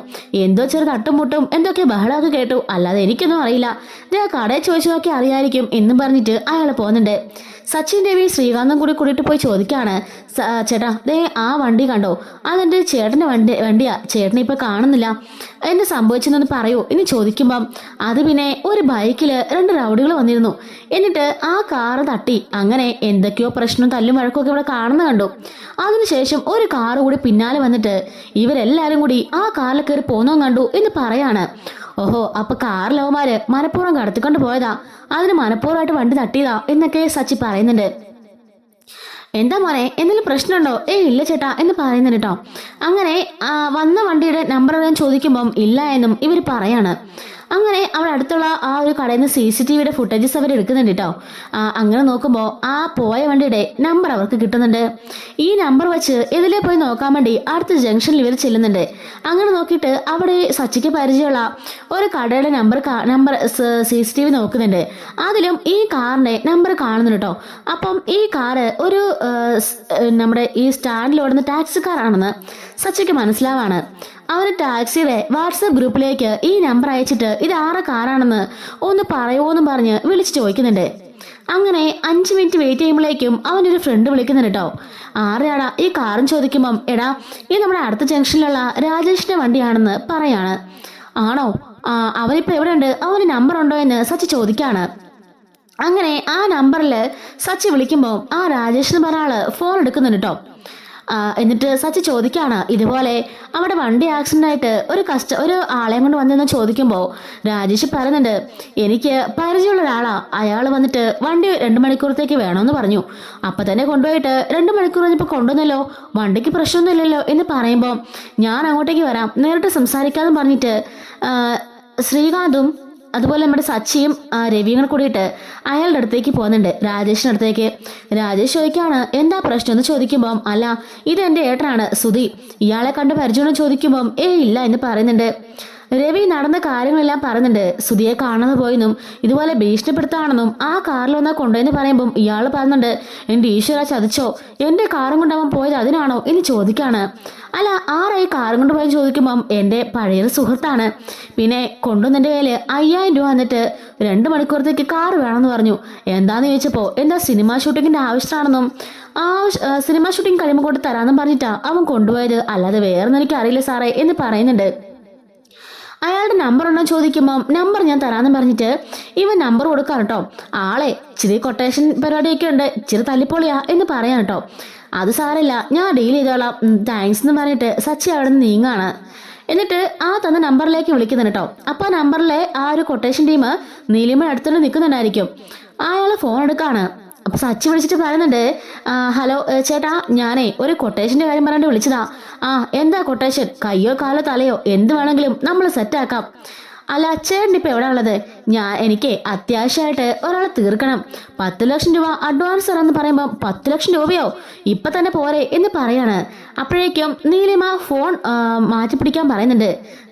എന്തോ ചെറു തട്ടും മുട്ടും എന്തൊക്കെ ബഹളമൊക്കെ കേട്ടു, അല്ലാതെ എനിക്കൊന്നും അറിയില്ല, ഞാൻ കടയിൽ ചോദിച്ചു നോക്കി അറിയായിരിക്കും എന്നും പറഞ്ഞിട്ട് അയാൾ പോകുന്നുണ്ട്. സച്ചിൻ രവി ശ്രീകാന്തും കൂടിയിട്ട് പോയി ചോദിക്കാണ്, ചേട്ടാ ദേ ആ വണ്ടി കണ്ടോ, അതെന്റെ ചേട്ടന്റെ വണ്ടിയാ, ചേട്ടനെ ഇപ്പൊ കാണുന്നില്ല, എന്ത് സംഭവിച്ചെന്നൊന്ന് പറയൂ എന്ന് ചോദിക്കുമ്പം, അത് പിന്നെ ഒരു ബൈക്കില് 2 റൗഡികൾ വന്നിരുന്നു, എന്നിട്ട് ആ കാറ് തട്ടി, അങ്ങനെ എന്തൊക്കെയോ പ്രശ്നവും തല്ലും വഴക്കൊക്കെ ഇവിടെ കാണുന്ന കണ്ടു, അതിനുശേഷം ഒരു കാറ് കൂടി പിന്നാലെ വന്നിട്ട് ഇവരെല്ലാരും കൂടി ആ കാറിൽ കയറി പോന്നോ കണ്ടു എന്ന് പറയാണ്. ഓഹോ, അപ്പൊ കാറിലവന്മാര് മനഃപൂർവ്വം കടത്തിക്കൊണ്ട് പോയതാ, അതിന് മനഃപൂർവ്വമായിട്ട് വണ്ടി തട്ടിയതാ എന്നൊക്കെ സച്ചി പറയുന്നുണ്ട്. എന്താ മോനെ എന്തെങ്കിലും പ്രശ്നമുണ്ടോ? ഇല്ല ചേട്ടാ എന്ന് പറയുന്നുണ്ട് കേട്ടോ. അങ്ങനെ വന്ന വണ്ടിയുടെ നമ്പർ ഞാൻ ചോദിക്കുമ്പം ഇല്ല എന്നും ഇവർ പറയാണ്. അങ്ങനെ അവിടെ അടുത്തുള്ള ആ ഒരു കടയിൽ നിന്ന് CCTV ഫുട്ടേജസ് അവർ എടുക്കുന്നുണ്ട് കേട്ടോ. അങ്ങനെ നോക്കുമ്പോൾ ആ പോയ വണ്ടിയുടെ നമ്പർ അവർക്ക് കിട്ടുന്നുണ്ട്. ഈ നമ്പർ വെച്ച് ഇതിലേ പോയി നോക്കാൻ വേണ്ടി അടുത്ത ജംഗ്ഷനിൽ ഇവർ ചെല്ലുന്നുണ്ട്. അങ്ങനെ നോക്കിയിട്ട് അവിടെ സച്ചിക്ക് പരിചയമുള്ള ഒരു കടയുടെ നമ്പർ CCTV നോക്കുന്നുണ്ട്. അതിലും ഈ കാറിന്റെ നമ്പർ കാണുന്നുണ്ട് കേട്ടോ. അപ്പം ഈ കാറ് ഒരു നമ്മുടെ ഈ സ്റ്റാൻഡിൽ ഓടുന്ന ടാക്സിക്കാരാണെന്ന് സച്ചിക്ക് മനസ്സിലാവാണ്. അവര് ടാക്സിയുടെ വാട്സപ്പ് ഗ്രൂപ്പിലേക്ക് ഈ നമ്പർ അയച്ചിട്ട് ഇത് ആരുടെ കാറാണെന്ന് ഒന്ന് പറയുമോന്നും പറഞ്ഞ് വിളിച്ചു ചോദിക്കുന്നുണ്ട്. അങ്ങനെ 5 മിനിറ്റ് വെയിറ്റ് ചെയ്യുമ്പോഴേക്കും അവനൊരു ഫ്രണ്ട് വിളിക്കുന്നുണ്ട് കേട്ടോ. ആരെയാടാ ഈ കാറും ചോദിക്കുമ്പം, എടാ ഇത് നമ്മുടെ അടുത്ത ജംഗ്ഷനിലുള്ള രാജേഷിന്റെ വണ്ടിയാണെന്ന് പറയാണ്. ആണോ, അവനിപ്പോൾ എവിടെയുണ്ട്, അവന് നമ്പർ ഉണ്ടോ എന്ന് സച്ചി ചോദിക്കാണ്. അങ്ങനെ ആ നമ്പറിൽ സച്ചി വിളിക്കുമ്പോൾ ആ രാജേഷ് എന്ന് പറഞ്ഞ ആള് ഫോൺ എടുക്കുന്നുണ്ട് കേട്ടോ. എന്നിട്ട് സച്ചി ചോദിക്കാണ്, ഇതുപോലെ അവിടെ വണ്ടി ആക്സിഡന്റ് ആയിട്ട് ഒരു ആളെയും കൊണ്ട് വന്നെന്ന് ചോദിക്കുമ്പോൾ രാജേഷ് പറയുന്നുണ്ട്, എനിക്ക് പരിചയമുള്ള ഒരാളാ, അയാൾ വന്നിട്ട് വണ്ടി 2 മണിക്കൂറത്തേക്ക് വേണമെന്ന് പറഞ്ഞു. അപ്പം തന്നെ കൊണ്ടുപോയിട്ട് 2 മണിക്കൂർ കഴിഞ്ഞപ്പോൾ കൊണ്ടുവന്നല്ലോ, വണ്ടിക്ക് പ്രശ്നമൊന്നുമില്ലല്ലോ എന്ന് പറയുമ്പോൾ ഞാൻ അങ്ങോട്ടേക്ക് വരാം, നേരിട്ട് സംസാരിക്കാമെന്ന് പറഞ്ഞിട്ട് ശ്രീകാന്തും അതുപോലെ നമ്മുടെ സച്ചിയും രവിയും കൂടിയിട്ട് അയാളുടെ അടുത്തേക്ക് പോകുന്നുണ്ട്, രാജേഷിന്റെ അടുത്തേക്ക്. രാജേഷ് ചോദിക്കാണ്, എന്താ പ്രശ്നം എന്ന് ചോദിക്കുമ്പം, അല്ല ഇത് എൻ്റെ ഏട്ടനാണ് സുധി, ഇയാളെ കണ്ട് പരിചയമെന്ന് ചോദിക്കുമ്പം ഇല്ല എന്ന് പറയുന്നുണ്ട്. രവി നടന്ന കാര്യങ്ങളെല്ലാം പറയുന്നുണ്ട്. സുധിയെ കാണാതെ പോയെന്നും ഇതുപോലെ ഭീഷണിപ്പെടുത്താണെന്നും ആ കാറിൽ വന്നാൽ കൊണ്ടുപോയെന്ന് പറയുമ്പം ഇയാൾ പറയുന്നുണ്ട്, എൻ്റെ ഈശ്വര ചതിച്ചോ, എൻ്റെ കാറും കൊണ്ട് അവൻ പോയത് അതിനാണോ എന്ന് ചോദിക്കാണ്. അല്ല ആരായി കാറും കൊണ്ട് പോയെന്ന് ചോദിക്കുമ്പം എൻ്റെ പഴയൊരു സുഹൃത്താണ്, പിന്നെ കൊണ്ടുവന്നതിൻ്റെ കയ്യിൽ 5000 രൂപ വന്നിട്ട് 2 മണിക്കൂറത്തേക്ക് കാറ് വേണമെന്ന് പറഞ്ഞു. എന്താന്ന് ചോദിച്ചപ്പോൾ എന്താ സിനിമാ ഷൂട്ടിങ്ങിൻ്റെ ആവശ്യമാണെന്നും സിനിമാ ഷൂട്ടിംഗ് കഴിയുമ്പോൾ കൊണ്ട് തരാമെന്നും പറഞ്ഞിട്ടാ അവൻ കൊണ്ടുപോയത്, അല്ലാതെ വേറൊന്നും എനിക്ക് അറിയില്ല സാറേ എന്ന് പറയുന്നുണ്ട്. അയാളുടെ നമ്പർ ഉണ്ടോ ചോദിക്കുമ്പം നമ്പർ ഞാൻ തരാമെന്ന് പറഞ്ഞിട്ട് ഇവൻ നമ്പർ കൊടുക്കാം കേട്ടോ. ആളെ ഇച്ചിരി കൊട്ടേഷൻ പരിപാടിയൊക്കെ ഉണ്ട്, ഇച്ചിരി തല്ലിപ്പൊളിയാ എന്ന് പറയാം കേട്ടോ. അത് സാരമില്ല, ഞാൻ ഡീൽ ചെയ്തോളാം, താങ്ക്സ് എന്ന് പറഞ്ഞിട്ട് സച്ചി അവിടെ നിന്ന് നീങ്ങാണ്. എന്നിട്ട് ആ തന്ന നമ്പറിലേക്ക് വിളിക്കുന്നുണ്ട് കേട്ടോ. അപ്പോൾ ആ നമ്പറിലെ ആ ഒരു കൊട്ടേഷൻ ടീം നീലിമ അടുത്തുകൊണ്ട് നിൽക്കുന്നുണ്ടായിരിക്കും. അയാൾ ഫോൺ എടുക്കാണ്. അപ്പൊ സച്ചി വിളിച്ചിട്ട് പറയുന്നുണ്ട്, ഹലോ ചേട്ടാ, ഞാനേ ഒരു കൊട്ടേഷന്റെ കാര്യം പറഞ്ഞിട്ട് വിളിച്ചതാ. എന്താ കൊട്ടേഷൻ? കയ്യോ കാലോ തലയോ എന്ത് വേണമെങ്കിലും നമ്മൾ സെറ്റാക്കാം. അല്ല ചേട്ടൻ ഇപ്പൊ എവിടെ ഉള്ളത്? എനിക്ക് അത്യാവശ്യമായിട്ട് ഒരാളെ തീർക്കണം, 10 ലക്ഷം രൂപ അഡ്വാൻസ് തരാമെന്ന് പറയുമ്പോൾ 10 ലക്ഷം രൂപയോ ഇപ്പൊ തന്നെ പോരെ എന്ന് പറയാണ്. അപ്പോഴേക്കും നീലിമ ഫോൺ മാറ്റിപ്പിടിക്കാൻ പറയുന്നുണ്ട്.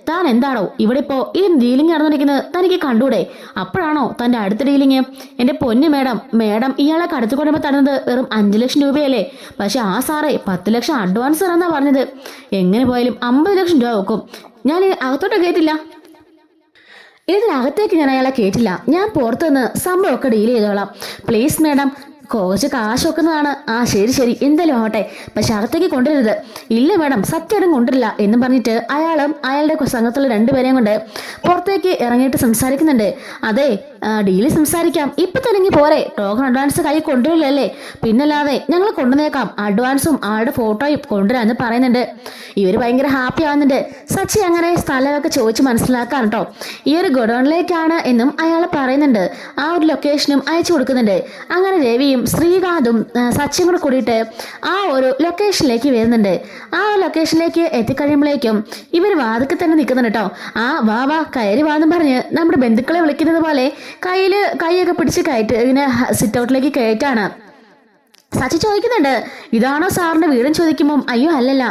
താൻ എന്താണോ ഇവിടെ ഇപ്പോ ഈ ഡീലിംഗ് നടന്നിരിക്കുന്നത്, തനിക്ക് കണ്ടൂടെ? അപ്പോഴാണോ തന്റെ അടുത്ത ഡീലിംഗ്? എന്റെ പൊന്നു മേഡം ഇയാളെ കടത്തിക്കൊണ്ടുമ്പോൾ തരുന്നത് വെറും 5 ലക്ഷം രൂപയല്ലേ? പക്ഷെ ആ സാറേ 10 ലക്ഷം അഡ്വാൻസ് തരാന്നാ പറഞ്ഞത്. എങ്ങനെ പോയാലും 50 ലക്ഷം രൂപ വെക്കും. ഞാൻ അകത്തോട്ട് കേട്ടില്ല, ഇതിനകത്തേക്ക് ഞാൻ അയാളെ കേട്ടില്ല, ഞാൻ പുറത്തുനിന്ന് സംഭവമൊക്കെ ഡീൽ ചെയ്തോളാം. പ്ലീസ് മേഡം, കുറച്ച് കാശ് വെക്കുന്നതാണ്. ശരി എന്തായാലും ആവട്ടെ, പക്ഷെ അകത്തേക്ക് കൊണ്ടുവരരുത്. ഇല്ല മേഡം, സത്യമായിട്ടും കൊണ്ടുവരില്ല എന്ന് പറഞ്ഞിട്ട് അയാളും അയാളുടെ സംഘത്തുള്ള 2 പേരെയും കൊണ്ട് പുറത്തേക്ക് ഇറങ്ങിയിട്ട് സംസാരിക്കുന്നുണ്ട്. അതെ, ഡീല് സംസാരിക്കാം, ഇപ്പൊ തന്നെ പോരെ, ടോക്കൺ അഡ്വാൻസ് കൈ കൊണ്ടുവരില്ലല്ലേ? പിന്നല്ലാതെ ഞങ്ങൾ കൊണ്ടുവന്നേക്കാം, അഡ്വാൻസും ആളുടെ ഫോട്ടോയും കൊണ്ടുവരാന്ന് പറയുന്നുണ്ട്. ഇവര് ഭയങ്കര ഹാപ്പി ആവുന്നുണ്ട്. സച്ചി അങ്ങനെ സ്ഥലമൊക്കെ ചോദിച്ച് മനസ്സിലാക്കാൻ കേട്ടോ. ഈ ഒരു ഗോഡൌണിലേക്കാണ് എന്നും അയാൾ പറയുന്നുണ്ട്. ആ ഒരു ലൊക്കേഷനും അയച്ചു കൊടുക്കുന്നുണ്ട്. അങ്ങനെ രവിയും ശ്രീകാന്തും സച്ചിയും കൂടെ കൂടിയിട്ട് ആ ഒരു ലൊക്കേഷനിലേക്ക് വരുന്നുണ്ട്. ആ ലൊക്കേഷനിലേക്ക് എത്തിക്കഴിയുമ്പോഴേക്കും ഇവർ വാതിക്ക് തന്നെ നിൽക്കുന്നുണ്ട് കേട്ടോ. വാ കയറി വാന്നും പറഞ്ഞ് നമ്മുടെ ബന്ധുക്കളെ വിളിക്കുന്നത് പോലെ കൈയൊക്കെ പിടിച്ച് ഇങ്ങനെ സിറ്റ് ഔട്ടിലേക്ക് കയറ്റാണ്. സച്ചി ചോദിക്കുന്നുണ്ട്, ഇതാണോ സാറിന്റെ വീടും ചോദിക്കുമ്പം അയ്യോ അല്ലല്ല,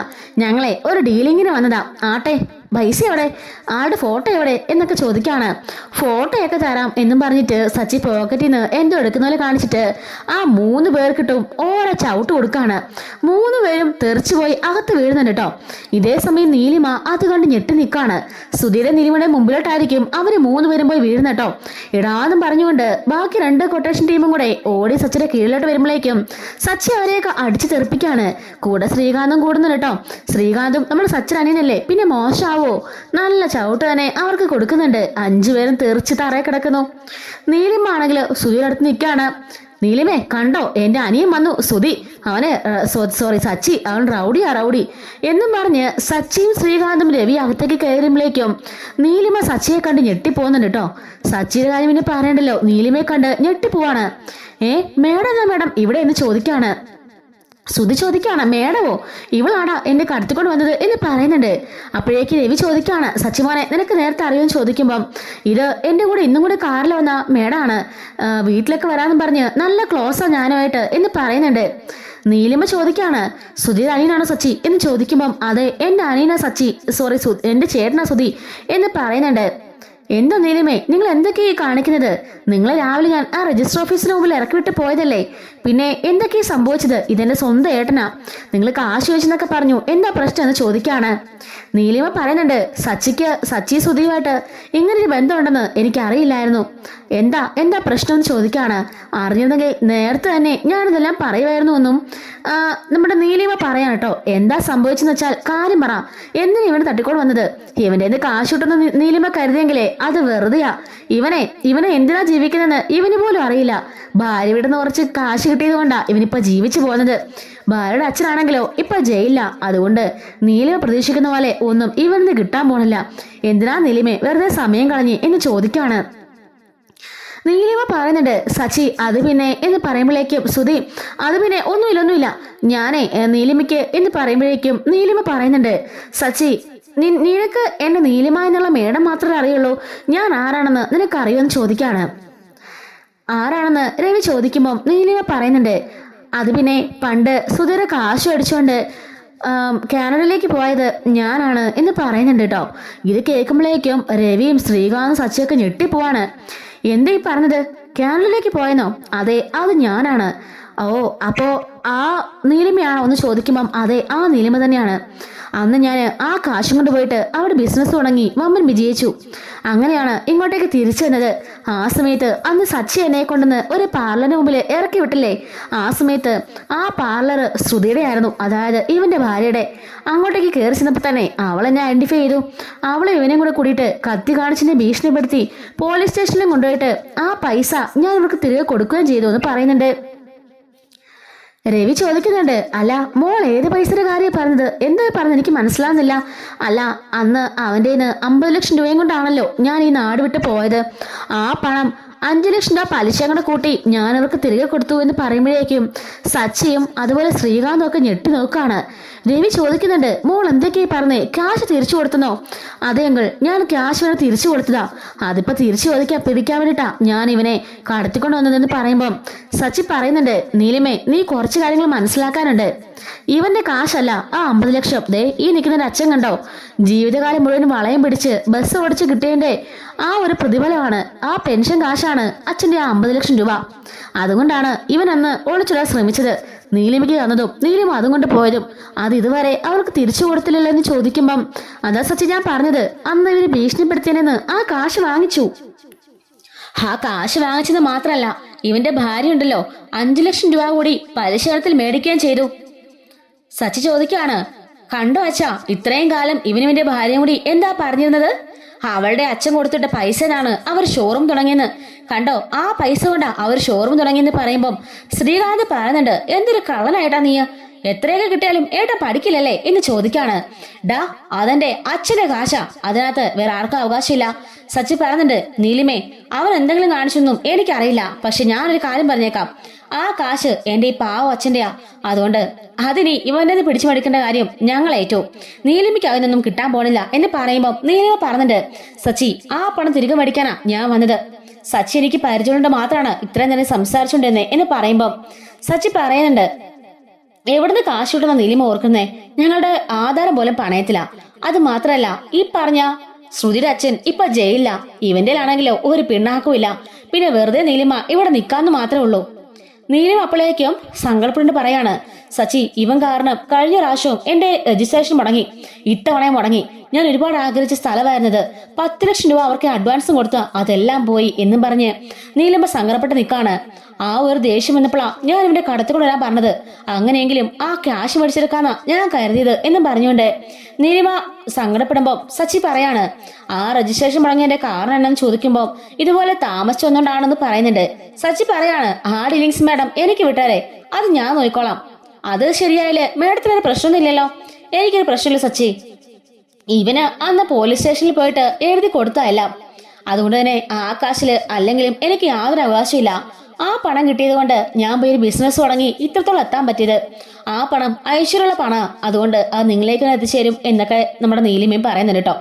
ഞങ്ങളെ ഒരു ഡീലിങ്ങിന് വന്നതാ. ആട്ടെ, പൈസ എവിടെ, ആളുടെ ഫോട്ടോ എവിടെ എന്നൊക്കെ ചോദിക്കാണ്. ഫോട്ടോയൊക്കെ തരാം എന്നും പറഞ്ഞിട്ട് സച്ചി പോക്കറ്റിൽ നിന്ന് എന്തോ എടുക്കുന്ന പോലെ കാണിച്ചിട്ട് ആ 3 പേർക്കിട്ടും ഓരോ ചവിട്ട് കൊടുക്കാണ്. 3 പേരും തെറിച്ചു പോയി അകത്ത് വീഴുന്നുണ്ട് കേട്ടോ. ഇതേ സമയം നീലിമ അത് കണ്ട് ഞെട്ടി നിൽക്കാണ്. സുധീരെ നീലിമയുടെ മുമ്പിലോട്ടായിരിക്കും അവര് 3 പേരും പോയി വീഴുന്ന കേട്ടോ. ഇടാന്നും പറഞ്ഞുകൊണ്ട് ബാക്കി 2 കൊട്ടേഷൻ ടീമും കൂടെ ഓടി സച്ചിയുടെ കീഴിലോട്ട് വരുമ്പോഴേക്കും സച്ചി അവരെയൊക്കെ അടിച്ചു തെറിപ്പിക്കാണ്. കൂടെ ശ്രീകാന്തും കൂടുന്നുണ്ട് കേട്ടോ. ശ്രീകാന്തും നമ്മുടെ സച്ചിൻ അനിയനല്ലേ, പിന്നെ മോശമാവോ? നല്ല ചവിട്ട് തന്നെ അവർക്ക് കൊടുക്കുന്നുണ്ട്. 5 പേരും തെറിച്ച് തറയെ കിടക്കുന്നു. നീലിമ ആണെങ്കിൽ സുധിയുടെ അടുത്ത് നിൽക്കാണ്. നീലിമേ കണ്ടോ, എന്റെ അനിയൻ വന്നു സുധി, സച്ചി അവൻ റൗഡി എന്നും പറഞ്ഞ് സച്ചിയും ശ്രീകാന്തും രവി അകത്തേക്ക് കയറുമ്പോഴേക്കും നീലിമ സച്ചിയെ കണ്ട് ഞെട്ടിപ്പോകുന്നുണ്ട് കേട്ടോ. സച്ചിയുടെ കാര്യം പിന്നെ പറയണ്ടല്ലോ, നീലിമയെ കണ്ട് ഞെട്ടിപ്പോവാണ്. മേഡം ഇവിടെ എന്ന് ചോദിക്കാണ്. സുധി ചോദിക്കാണ്, മേഡമോ? ഇവളാടാ എന്റെ കടത്തിക്കൊണ്ട് വന്നത് എന്ന് പറയുന്നുണ്ട്. അപ്പോഴേക്ക് രവി ചോദിക്കാണ്, സച്ചിമോനെ നിനക്ക് നേരത്തെ അറിയുമെന്ന് ചോദിക്കുമ്പം ഇത് എന്റെ കൂടെ ഇന്നും കൂടെ കാറിൽ വന്ന മേഡാണ്, വീട്ടിലേക്ക് വരാമെന്ന് പറഞ്ഞ് നല്ല ക്ലോസാ ഞാനുമായിട്ട് എന്ന് പറയുന്നുണ്ട്. നീലിമ ചോദിക്കാണ്, സുധിയുടെ അനിയനാണോ സച്ചി എന്ന് ചോദിക്കുമ്പം അതെ എന്റെ അനിയനാ സച്ചി, എന്റെ ചേട്ടനാ സുധി എന്ന് പറയുന്നുണ്ട്. എന്തോ നീലിമേ, നിങ്ങൾ എന്തൊക്കെയാ കാണിക്കുന്നത്? നിങ്ങളെ രാവിലെ ഞാൻ ആ രജിസ്റ്റർ ഓഫീസിന് മുമ്പിൽ ഇറക്കി വിട്ട് പോയതല്ലേ? പിന്നെ എന്തൊക്കെയാ സംഭവിച്ചത്? ഇതെന്റെ സ്വന്തം ഏട്ടനാ. നിങ്ങൾ കാശ് വെച്ചെന്നൊക്കെ പറഞ്ഞു, എന്താ പ്രശ്നം എന്ന് ചോദിക്കാണ്. നീലിമ പറയുന്നുണ്ട്, സച്ചി സുധിയുമായിട്ട് ഇങ്ങനൊരു ബന്ധമുണ്ടെന്ന് എനിക്കറിയില്ലായിരുന്നു. എന്താ എന്താ പ്രശ്നം എന്ന് ചോദിക്കാണ്. അറിഞ്ഞിരുന്നെങ്കിൽ നേരത്തെ തന്നെ ഞാനിതെല്ലാം പറയുമായിരുന്നു എന്നും നമ്മുടെ നീലിമ പറയാൻ കേട്ടോ. എന്താ സംഭവിച്ചെന്ന് വെച്ചാൽ കാര്യം പറ. എന്തിനാ ഇവനെ തട്ടിക്കൊണ്ട് വന്നത്? ഇവന്റെ കാശ് കിട്ടുന്ന നീലിമ കരുതിയെങ്കിലേ അത് വെറുതെയാ. ഇവനെ എന്തിനാ ജീവിക്കുന്നതെന്ന് ഇവന് പോലും അറിയില്ല. ഭാര്യ വീട്ടിൽ നിന്ന് കുറച്ച് കാശ് കിട്ടിയത് കൊണ്ടാ ഇവനിപ്പോ ജീവിച്ചു പോകുന്നത്. ഭാര്യയുടെ അച്ഛനാണെങ്കിലോ ഇപ്പൊ ജയിലില്ല. അതുകൊണ്ട് നീലിമ പ്രതീക്ഷിക്കുന്ന പോലെ ഒന്നും ഇവനിന്ന് കിട്ടാൻ പോണില്ല. എന്തിനാ നീലിമേ വെറുതെ സമയം കളഞ്ഞ് എന്ന് ചോദിക്കാണ്. നീലിമ പറയുന്നുണ്ട്, സച്ചി അത് പിന്നെ എന്ന് പറയുമ്പോഴേക്കും സുധി അത് പിന്നെ ഒന്നുമില്ല ഞാനേ നീലിമയ്ക്ക് എന്ന് പറയുമ്പോഴേക്കും നീലിമ പറയുന്നുണ്ട്, സച്ചി നിനക്ക് എന്റെ നീലിമ എന്നുള്ള മേഡം മാത്രമേ അറിയുള്ളൂ. ഞാൻ ആരാണെന്ന് നിനക്ക് അറിയുമെന്ന് ചോദിക്കാണ്. ആരാണെന്ന് രവി ചോദിക്കുമ്പോൾ നീലിമ പറയുന്നുണ്ട്, അത് പിന്നെ പണ്ട് സുധീര കാശ് അടിച്ചുകൊണ്ട് കാനഡയിലേക്ക് പോയത് ഞാനാണ് എന്ന് പറയുന്നുണ്ട് കേട്ടോ. ഇത് കേൾക്കുമ്പോഴേക്കും രവിയും ശ്രീകാന്തും സച്ചിയൊക്കെ ഞെട്ടിപ്പോവാണ്. എന്താ ഈ പറഞ്ഞത്? കാനഡയിലേക്ക് പോയെന്നോ? അതെ, അത് ഞാനാണ്. ഓ, അപ്പോ ആ നീലിമയാണോ എന്ന് ചോദിക്കുമ്പം അതെ, ആ നീലിമ തന്നെയാണ്. അന്ന് ഞാൻ ആ കാശും കൊണ്ട് പോയിട്ട് അവിടെ ബിസിനസ് തുടങ്ങി വമ്പൻ വിജയിച്ചു. അങ്ങനെയാണ് ഇങ്ങോട്ടേക്ക് തിരിച്ചു വന്നത്. ആ സമയത്ത് അന്ന് സച്ചി എന്നെ കൊണ്ടുവന്ന് ഒരു പാർലറിന് മുമ്പിൽ ഇറക്കി വിട്ടില്ലേ? ആ സമയത്ത് ആ പാർലർ ശ്രുതിയുടെ ആയിരുന്നു, അതായത് ഇവന്റെ ഭാര്യയുടെ. അങ്ങോട്ടേക്ക് കയറി ചെന്നപ്പോൾ തന്നെ അവളെന്നെ ഐഡന്റിഫൈ ചെയ്തു. അവളെ ഇവനെയും കൂടെ കൂടിയിട്ട് കത്തി കാണിച്ചിനെ ഭീഷണിപ്പെടുത്തി പോലീസ് സ്റ്റേഷനിലും കൊണ്ടുപോയിട്ട് ആ പൈസ ഞാൻ ഇവർക്ക് തിരികെ കൊടുക്കുകയും ചെയ്തു എന്ന് പറയുന്നുണ്ട്. രവി ചോദിക്കുന്നുണ്ട്, അല്ല മോൾ ഏത് പൈസയുടെ കാര്യം പറഞ്ഞത്? എന്താ പറഞ്ഞത്? എനിക്ക് മനസ്സിലാവുന്നില്ല. അല്ല, അന്ന് അവൻ്റെ 50 ലക്ഷം രൂപയും കൊണ്ടാണല്ലോ ഞാൻ ഈ നാട് വിട്ട് പോയത്. ആ പണം 5 ലക്ഷം രൂപ പലിശ കൂടെ കൂട്ടി ഞാൻ അവർക്ക് തിരികെ കൊടുത്തു എന്ന് പറയുമ്പോഴേക്കും സച്ചിയും അതുപോലെ ശ്രീകാന്തും ഒക്കെ ഞെട്ടി നോക്കാണ്. രവി ചോദിക്കുന്നുണ്ട്, മോൾ എന്തൊക്കെയായി പറഞ്ഞേ? ക്യാഷ് തിരിച്ചു കൊടുത്തെന്നോ? അതെ അങ്കിൾ, ഞാൻ ക്യാഷ് വേറെ തിരിച്ചു കൊടുത്തതാ. അതിപ്പോ തിരിച്ചു പിടിക്കാൻ വേണ്ടിട്ടാ ഞാൻ ഇവനെ കടത്തിക്കൊണ്ട് വന്നതെന്ന് പറയുമ്പം സച്ചി പറയുന്നുണ്ട്, നീലിമേ നീ കുറച്ച് കാര്യങ്ങൾ മനസ്സിലാക്കാനുണ്ട്. ഇവന്റെ കാശല്ല ആ 50 ലക്ഷം. ദേ ഈ നിൽക്കുന്നതിന്റെ അച്ഛൻ കണ്ടോ? ജീവിതകാലം മുഴുവൻ വളയം പിടിച്ച് ബസ് ഓടിച്ച് കിട്ടിയതിന്റെ ആ ഒരു പ്രതിഫലമാണ്, ആ പെൻഷൻ കാശാണ് അച്ഛന്റെ ആ 50 ലക്ഷം രൂപ. അതുകൊണ്ടാണ് ഇവൻ അന്ന് ഒളിച്ചിടാൻ ശ്രമിച്ചത്. നീലിമയ്ക്ക് തന്നതും നീലിമ അതും കൊണ്ട് പോയതും അത് ഇതുവരെ അവർക്ക് തിരിച്ചു കൊടുത്തില്ലല്ലോ എന്ന് ചോദിക്കുമ്പം അതാ സച്ചി ഞാൻ പറഞ്ഞത്, അന്ന് ഇവര് ഭീഷണിപ്പെടുത്തിയെന്ന് ആ കാശ് വാങ്ങിച്ചു. ആ കാശ് വാങ്ങിച്ചത് മാത്രല്ല, ഇവന്റെ ഭാര്യ ഉണ്ടല്ലോ 5 ലക്ഷം രൂപ കൂടി പലിശത്തിൽ മേടിക്കുകയും ചെയ്തു. സച്ചി ചോദിക്കാണ്, കണ്ടോ അച്ഛാ, ഇത്രയും കാലം ഇവനിവന്റെ ഭാര്യയും കൂടി എന്താ പറഞ്ഞിരുന്നത്? അവളുടെ അച്ഛൻ കൊടുത്തിട്ട പൈസനാണ് അവർ ഷോറൂം തുടങ്ങിയെന്ന്. കണ്ടോ, ആ പൈസ കൊണ്ടാ അവർ ഷോറൂം തുടങ്ങിയെന്ന് പറയുമ്പം ശ്രീകാന്ത് പറയുന്നുണ്ട്, എന്തൊരു കള്ളനായിട്ടാ നീ, എത്രയൊക്കെ കിട്ടിയാലും ഏട്ടാ പഠിക്കില്ലല്ലേ എന്ന് ചോദിക്കാണ്. ഡാ, അതെന്റെ അച്ഛന്റെ കാശാ, അതിനകത്ത് വേറെ ആർക്കും അവകാശമില്ല. സച്ചി പറയുന്നുണ്ട്, നീലിമേ അവൻ എന്തെങ്കിലും കാണിച്ചൊന്നും എനിക്കറിയില്ല, പക്ഷെ ഞാനൊരു കാര്യം പറഞ്ഞേക്കാം, ആ കാശ് എന്റെ ഈ പാവ അച്ഛന്റെയാ. അതുകൊണ്ട് അതിനി ഇവന്റെ പിടിച്ചു മേടിക്കേണ്ട കാര്യം ഞങ്ങൾ ഏറ്റു. നീലിമയ്ക്ക് അതിനൊന്നും കിട്ടാൻ പോണില്ല എന്ന് പറയുമ്പോൾ നീലിമ പറഞ്ഞിട്ട്, സച്ചി ആ പണം തിരികെ മേടിക്കാനാ ഞാൻ വന്നത്. സച്ചി എനിക്ക് പരിചയമുണ്ട് മാത്രമാണ് ഇത്രയും നേരം സംസാരിച്ചുകൊണ്ടിരുന്നേ എന്ന് പറയുമ്പോൾ സച്ചി പറയുന്നുണ്ട്, എവിടുന്ന് കാശ് കിട്ടുന്ന നീലിമ ഓർക്കുന്നേ? ഞങ്ങളുടെ ആധാരം പോലും പണയത്തില്ല. അത് മാത്രല്ല, ഈ പറഞ്ഞ ശ്രുതിയുടെ അച്ഛൻ ഇപ്പൊ ജയിലില്ല. ഇവന്റെ ആണെങ്കിലോ ഒരു പിണ്ണാക്കുമില്ല. പിന്നെ വെറുതെ നീലിമ ഇവിടെ നിൽക്കാന്ന് മാത്രമേ ഉള്ളൂ. നീലിമ അപ്പോഴേക്കും സങ്കടപ്പെട്ട് പറയാണ്, സച്ചി ഇവൻ കാരണം കഴിഞ്ഞ പ്രാവശ്യവും എന്റെ രജിസ്ട്രേഷൻ മുടങ്ങി, ഇത്തവണയും മുടങ്ങി. ഞാൻ ഒരുപാട് ആഗ്രഹിച്ച സ്ഥലമായിരുന്നത്. 10 ലക്ഷം രൂപ അവർക്ക് അഡ്വാൻസും കൊടുത്ത അതെല്ലാം പോയി എന്നും പറഞ്ഞ് നീലിമ സങ്കടപ്പെട്ട് നിൽക്കാണ്. ആ ഒരു ദേഷ്യം വന്നപ്പോഴാ ഞാൻ ഇവന്റെ കടത്തുകൊണ്ട് വരാൻ പറഞ്ഞത്. അങ്ങനെയെങ്കിലും ആ ക്യാഷ് മേടിച്ചെടുക്കാന്നാ ഞാൻ കരുതിയത് എന്നും പറഞ്ഞുകൊണ്ട് നീലിമ സങ്കടപ്പെടുമ്പോ സച്ചി പറയാണ്, ആ രജിസ്ട്രേഷൻ മുടങ്ങിയതിന്റെ കാരണം എന്നാന്ന് ചോദിക്കുമ്പോ ഇതുപോലെ താമസിച്ചു വന്നോണ്ടാണെന്ന് പറയുന്നുണ്ട്. സച്ചി പറയാണ്, ആ ഡീലിങ്സ് മാഡം എനിക്ക് വിട്ടാരേ, അത് ഞാൻ നോക്കിക്കോളാം. അത് ശരിയായാലേ മേഡത്തിന് പ്രശ്നമൊന്നുമില്ലല്ലോ. എനിക്കൊരു പ്രശ്നമില്ല സച്ചി. ഇവന് അന്ന് പോലീസ് സ്റ്റേഷനിൽ പോയിട്ട് എഴുതി കൊടുത്തതല്ല. അതുകൊണ്ട് തന്നെ ആ കാശില് അല്ലെങ്കിലും എനിക്ക് യാതൊരു അവകാശമില്ല. ആ പണം കിട്ടിയത് കൊണ്ട് ഞാൻ പോയി ഒരു ബിസിനസ് തുടങ്ങി ഇത്രത്തോളം എത്താൻ പറ്റിയത്. ആ പണം ഐശ്വര്യമുള്ള പണം, അതുകൊണ്ട് അത് നിങ്ങളിലേക്ക് എത്തിച്ചേരും എന്നൊക്കെ നമ്മുടെ നീലിമയും പറയുന്നുണ്ട് കേട്ടോ.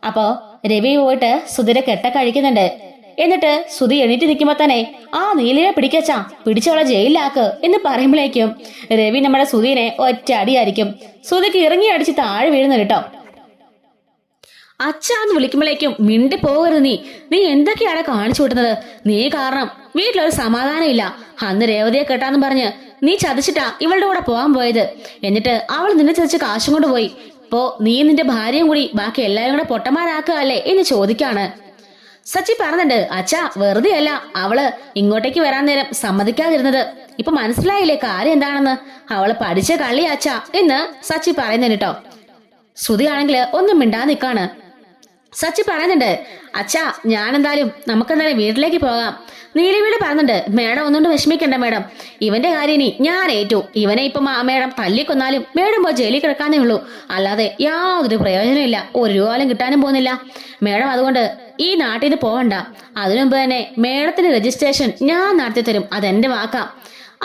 അപ്പോ രവി പോയിട്ട് സുധിരെ കെട്ട കഴിക്കുന്നുണ്ട്. എന്നിട്ട് സുധി എണീറ്റ് നിൽക്കുമ്പോ തന്നെ ആ നീലിനെ പിടിക്കച്ചാ, പിടിച്ചവളെ ജയിലിലാക്ക് എന്ന് പറയുമ്പോഴേക്കും രവി നമ്മുടെ സുധീനെ ഒറ്റ അടിയായിരിക്കും. സുധിക്ക് ഇറങ്ങി അടിച്ച് താഴെ വീഴുന്നു കേട്ടോ. അച്ഛാന്ന് വിളിക്കുമ്പോഴേക്കും മിണ്ടി പോകരുത്. നീ എന്തൊക്കെയാണ് കാണിച്ചു വിട്ടുന്നത്? നീ കാരണം വീട്ടിലൊരു സമാധാനം ഇല്ല. അന്ന് രേവതിയെ കേട്ടാന്ന് പറഞ്ഞ് നീ ചതിച്ചിട്ടാ ഇവളുടെ കൂടെ പോകാൻ പോയത്. എന്നിട്ട് അവൾ നിന്നെ ചതിച്ച് കാശും കൊണ്ട് പോയി. ഇപ്പോ നീ നിന്റെ ഭാര്യയും കൂടി ബാക്കി എല്ലാവരും കൂടെ പൊട്ടന്മാരാക്കുകയല്ലേ എന്ന് ചോദിക്കാണ്. സച്ചി പറഞ്ഞിട്ടുണ്ട്, അച്ഛാ വെറുതെ അല്ല അവള് ഇങ്ങോട്ടേക്ക് വരാൻ നേരം സമ്മതിക്കാതിരുന്നത്. ഇപ്പൊ മനസ്സിലായില്ലേ കാര്യം എന്താണെന്ന്? അവള് പഠിച്ച കള്ളി അച്ഛാ എന്ന് സച്ചി പറയുന്നുണ്ട് കേട്ടോ. ശ്രുതിയാണെങ്കിൽ ഒന്നും മിണ്ടാതെ നിൽക്കാണ്. സച്ചി പറയുന്നുണ്ട്, അച്ഛാ ഞാനെന്തായാലും നമുക്കെന്തായാലും വീട്ടിലേക്ക് പോകാം. നീലിമീട് പറഞ്ഞിട്ടുണ്ട്, മേഡം ഒന്നുകൊണ്ട് വിഷമിക്കണ്ട മേഡം, ഇവന്റെ കാര്യം ഇനി ഞാൻ ഏറ്റു. ഇവനെ ഇപ്പൊ മേഡം തല്ലിക്കൊന്നാലും മേഡം പോയി ജയിലിൽ കിടക്കാനേ ഉള്ളൂ. അല്ലാതെ യാതൊരു പ്രയോജനമില്ല. ഒരു രൂപ പോലും കിട്ടാനും പോകുന്നില്ല മേഡം. അതുകൊണ്ട് ഈ നാട്ടിൽ നിന്ന് പോകണ്ട. അതിനു മുമ്പ് തന്നെ മേഡത്തിന്റെ രജിസ്ട്രേഷൻ ഞാൻ നടത്തി തരും. അതെന്റെ വാക്കാം.